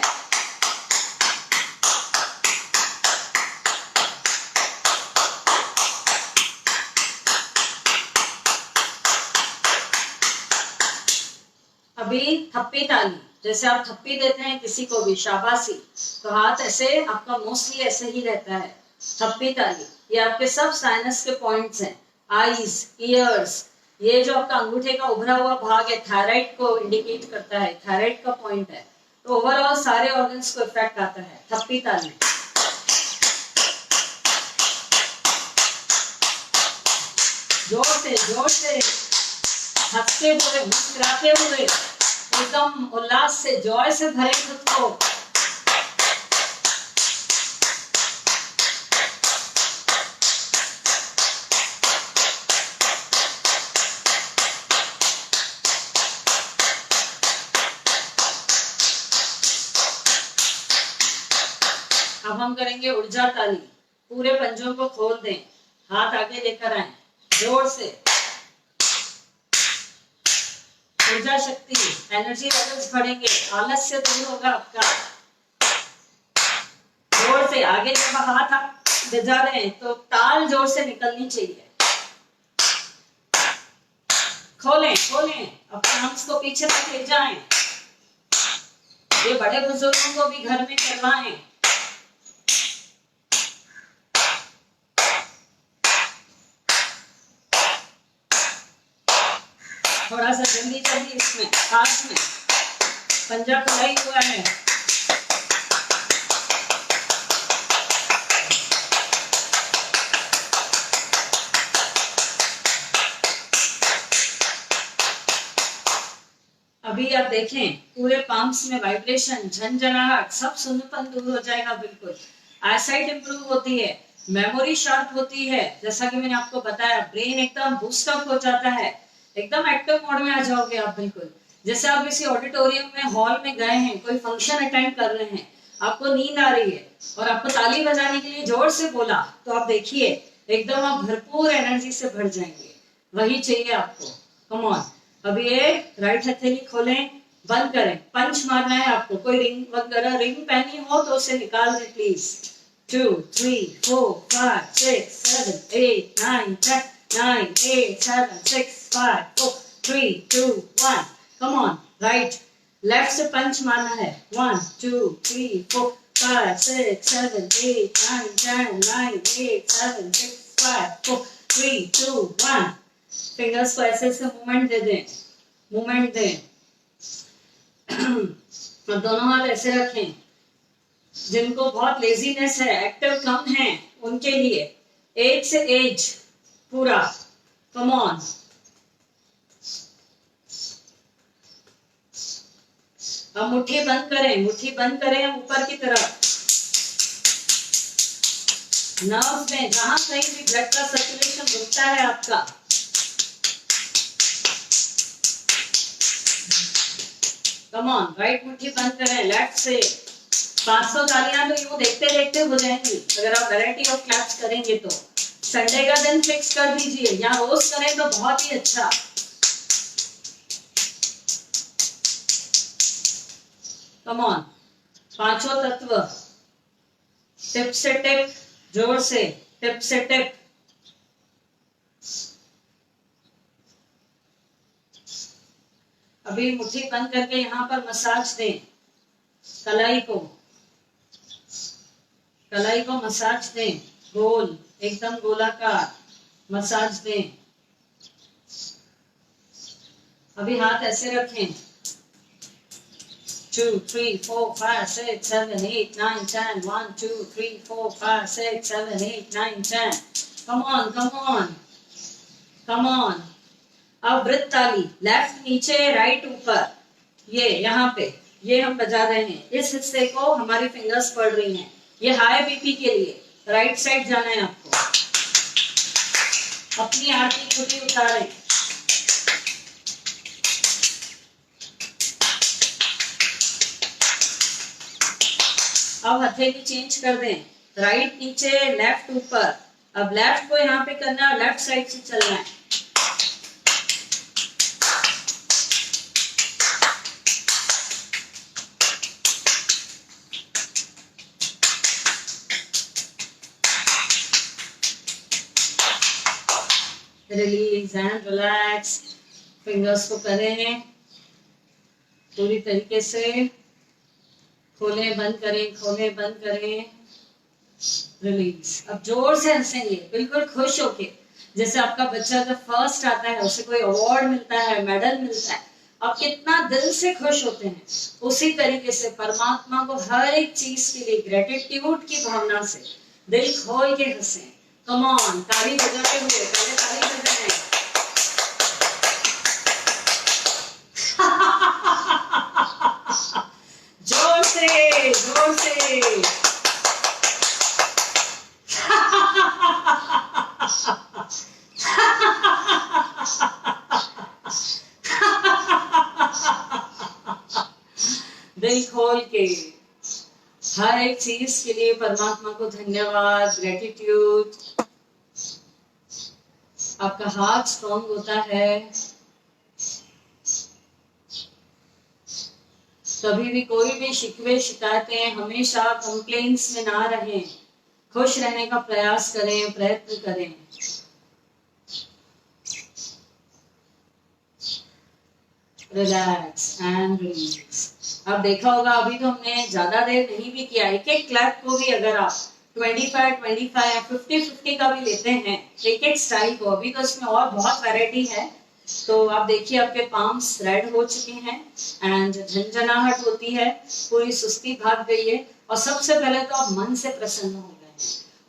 अभी थप्पी ताली, जैसे आप थप्पी देते हैं किसी को भी, शाबाशी, तो हाथ ऐसे, आपका मोस्टली ऐसे ही रहता है। थप्पी ताली, ये आपके सब साइनस के पॉइंट्स हैं, आईज, ईयर्स, ये जो आपका अंगूठे का उभरा हुआ भाग है थायराइड को इंडिकेट करता है, थायराइड का पॉइंट है, तो ओवरऑल सारे ऑर्गन्स को इफेक्ट आता है। थप्पी ताली, जोर से हंसते हुए, मुस्कुराते हुए, एकदम उल्लास से, जॉय से भरे खुद को। अब हम करेंगे ऊर्जा ताली, पूरे पंजों को खोल दें, हाथ आगे लेकर आए, जोर से, ऊर्जा शक्ति, एनर्जी लेवल्स बढ़ेंगे, आलस्य दूर होगा आपका। जोर से आगे जब हाथ आप बजा रहे हैं तो ताल जोर से निकलनी चाहिए। खोलें अपने आर्म्स को पीछे तक ले जाएं। ये बड़े बुजुर्गों को भी घर में करवाएं। थोड़ा सा जल्दी इसमें, हाथ में पंजा खुला ही हुआ है। अभी आप देखें पूरे पाम्स में वाइब्रेशन, झंझनाहट, सब सुन्नपन दूर हो जाएगा बिल्कुल। आईसाइट इंप्रूव होती है, मेमोरी शार्प होती है, जैसा कि मैंने आपको बताया, ब्रेन एकदम बूस्ट अप हो जाता है, एकदम एक्टिव मोड में आ जाओगे आप बिल्कुल। जैसे आप किसी ऑडिटोरियम में, हॉल में गए हैं, कोई फंक्शन अटेंड कर रहे हैं, आपको नींद आ रही है और आपको ताली बजाने के लिए जोर से बोला, तो आप देखिए एकदम आप भरपूर एनर्जी से भर जाएंगे। वही चाहिए आपको। Come on. अभी ये राइट हथेली खोलें, बंद करें, पंच मारना है आपको। कोई रिंग वगैरह, रिंग पहनी हो तो उसे निकाल दें please. 2 3 4 5 6 7 8 9 10 9 8 7 6 5 4 3 2 1। Come on. Right left से पंच मारना है। 1 2 3 4 5 6 7 8 9 10 9 8 7 6 5 4 3 2 1। फिंगर्स को ऐसे ऐसे मूवमेंट दे दें, मूवमेंट दें। और दोनों हाथ ऐसे रखें। जिनको बहुत लेजीनेस है, एक्टिव कम है, उनके लिए एज से एज पूरा। Come on. अब मुट्ठी बंद करें, मुट्ठी बंद करें ऊपर की तरफ। नर्व्स में जहां कहीं भी ब्लड का सर्कुलेशन रुकता है आपका, कम ऑन, राइट मुट्ठी बंद करें लेफ्ट से। 500 तालियां तो यूं देखते देखते हो जाएंगी अगर आप वैरायटी ऑफ क्लैप्स करेंगे तो। संडे का दिन फिक्स कर दीजिए, या रोज करें तो बहुत ही अच्छा। कम ऑन, पांचों तत्व, टिप से टिप, जोर से, टिप से टिप। अभी मुट्ठी बंद करके यहाँ पर मसाज दें कलाई को, कलाई को मसाज दें, गोल, एकदम गोलाकार मसाज दें। अभी हाथ ऐसे रखें, 2 3 4 5 6 7 8 9 10, 1 2 3 4 5 6 7 8 9 10। Come on, come on, come on. अब वृत्त ताली, लेफ्ट नीचे राइट ऊपर, ये यहाँ पे, ये हम बजा रहे हैं। इस हिस्से को हमारी फिंगर्स पड़ रही हैं। ये हाई बीपी के लिए राइट साइड जाना है आपको। अपनी आरती खुद ही उतारें। अब हथेली चेंज कर दें, राइट नीचे लेफ्ट ऊपर। अब लेफ्ट को यहाँ पे करना है, लेफ्ट साइड से चलना है। Release and relax. फिंगर्स को करें पूरी तरीके से, खोलें बंद करें, खोलें बंद करें, रिलीज। अब जोर से हंसेंगे, बिल्कुल खुश होके, जैसे आपका बच्चा जब फर्स्ट आता है उसे कोई अवार्ड मिलता है, मेडल मिलता है, आप कितना दिल से खुश होते हैं। उसी तरीके से परमात्मा को हर एक चीज के लिए ग्रेटिट्यूड की भावना से दिल खोल के हंसे। कम ऑन, ताली बजाते हुए, पहले ताली बजाएं। जोर से, जोर से। दिल खोल के हर एक चीज के लिए परमात्मा को धन्यवाद, ग्रेटिट्यूड। आपका हार्ट स्ट्रॉन्ग होता है, कभी भी कोई भी शिकवे शिकायतें, हमेशा कंप्लेंट्स में ना रहें, खुश रहने का प्रयास करें, प्रयत्न करें। Relax and release. अब देखा होगा अभी तो हमने ज्यादा देर नहीं भी किया। एक एक क्लैप को भी अगर आप 25 या 50 का भी लेते हैं, एक एक स्टाइल को, अभी तो इसमें और बहुत वैरायटी है। तो आप देखिए आपके पाम्स रेड हो चुके हैं एंड झंझनाहट होती है, पूरी सुस्ती भाग गई है, और सबसे पहले तो आप मन से प्रसन्न हो गए हैं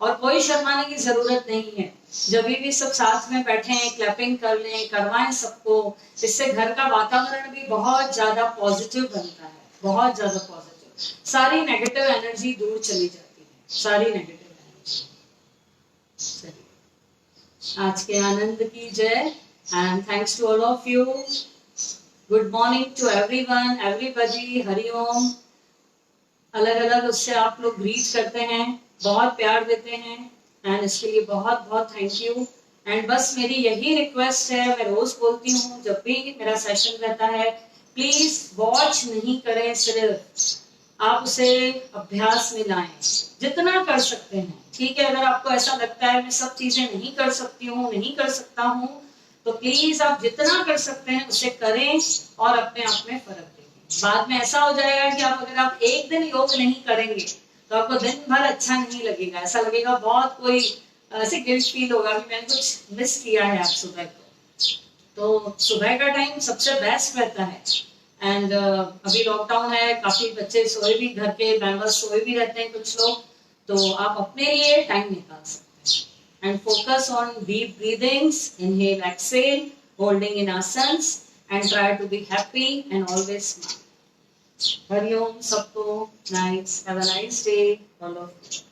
और कोई शर्माने की जरूरत नहीं है। जब भी सब साथ में बैठे हैं, क्लैपिंग कर लें, करवाएं सबको। इससे घर का वातावरण भी बहुत ज्यादा पॉजिटिव बनता है, बहुत ज्यादा पॉजिटिव। सारी नेगेटिव एनर्जी दूर चली जाती है, सारी नेगेटिव एनर्जी। आज के आनंद की जय and thanks to all of you. Good morning to everyone, everybody. Hariom. अलग अलग उससे आप लोग ग्रीट करते हैं, बहुत प्यार देते हैं, एंड इसके लिए बहुत बहुत थैंक यू। एंड बस मेरी यही रिक्वेस्ट है, मैं रोज बोलती हूँ जब भी मेरा सेशन रहता है, प्लीज वॉच नहीं करें, सिर्फ आप उसे अभ्यास में लाएं, जितना कर सकते हैं। ठीक है, अगर आपको ऐसा लगता है मैं सब चीजें नहीं कर सकती हूँ, नहीं कर सकता हूँ, तो प्लीज आप जितना कर सकते हैं उसे करें और अपने आप में फर्क देखें। बाद में ऐसा हो जाएगा कि अगर आप एक दिन योग नहीं करेंगे तो आपको दिन भर अच्छा नहीं लगेगा, ऐसा लगेगा बहुत कोई ऐसे गिल्ट फील होगा कि मैंने कुछ मिस किया है आज सुबह को। तो सुबह का टाइम सबसे बेस्ट रहता है। एंड अभी लॉकडाउन है, काफी बच्चे सोए भी, घर के मेंबर्स सोए भी रहते हैं कुछ लोग, तो आप अपने लिए टाइम निकाल सकते हैं। And focus on deep breathings, inhale, exhale, holding in asanas, and try to be happy and always smile. Hari Om, sabko nice. Have a nice day, all of you.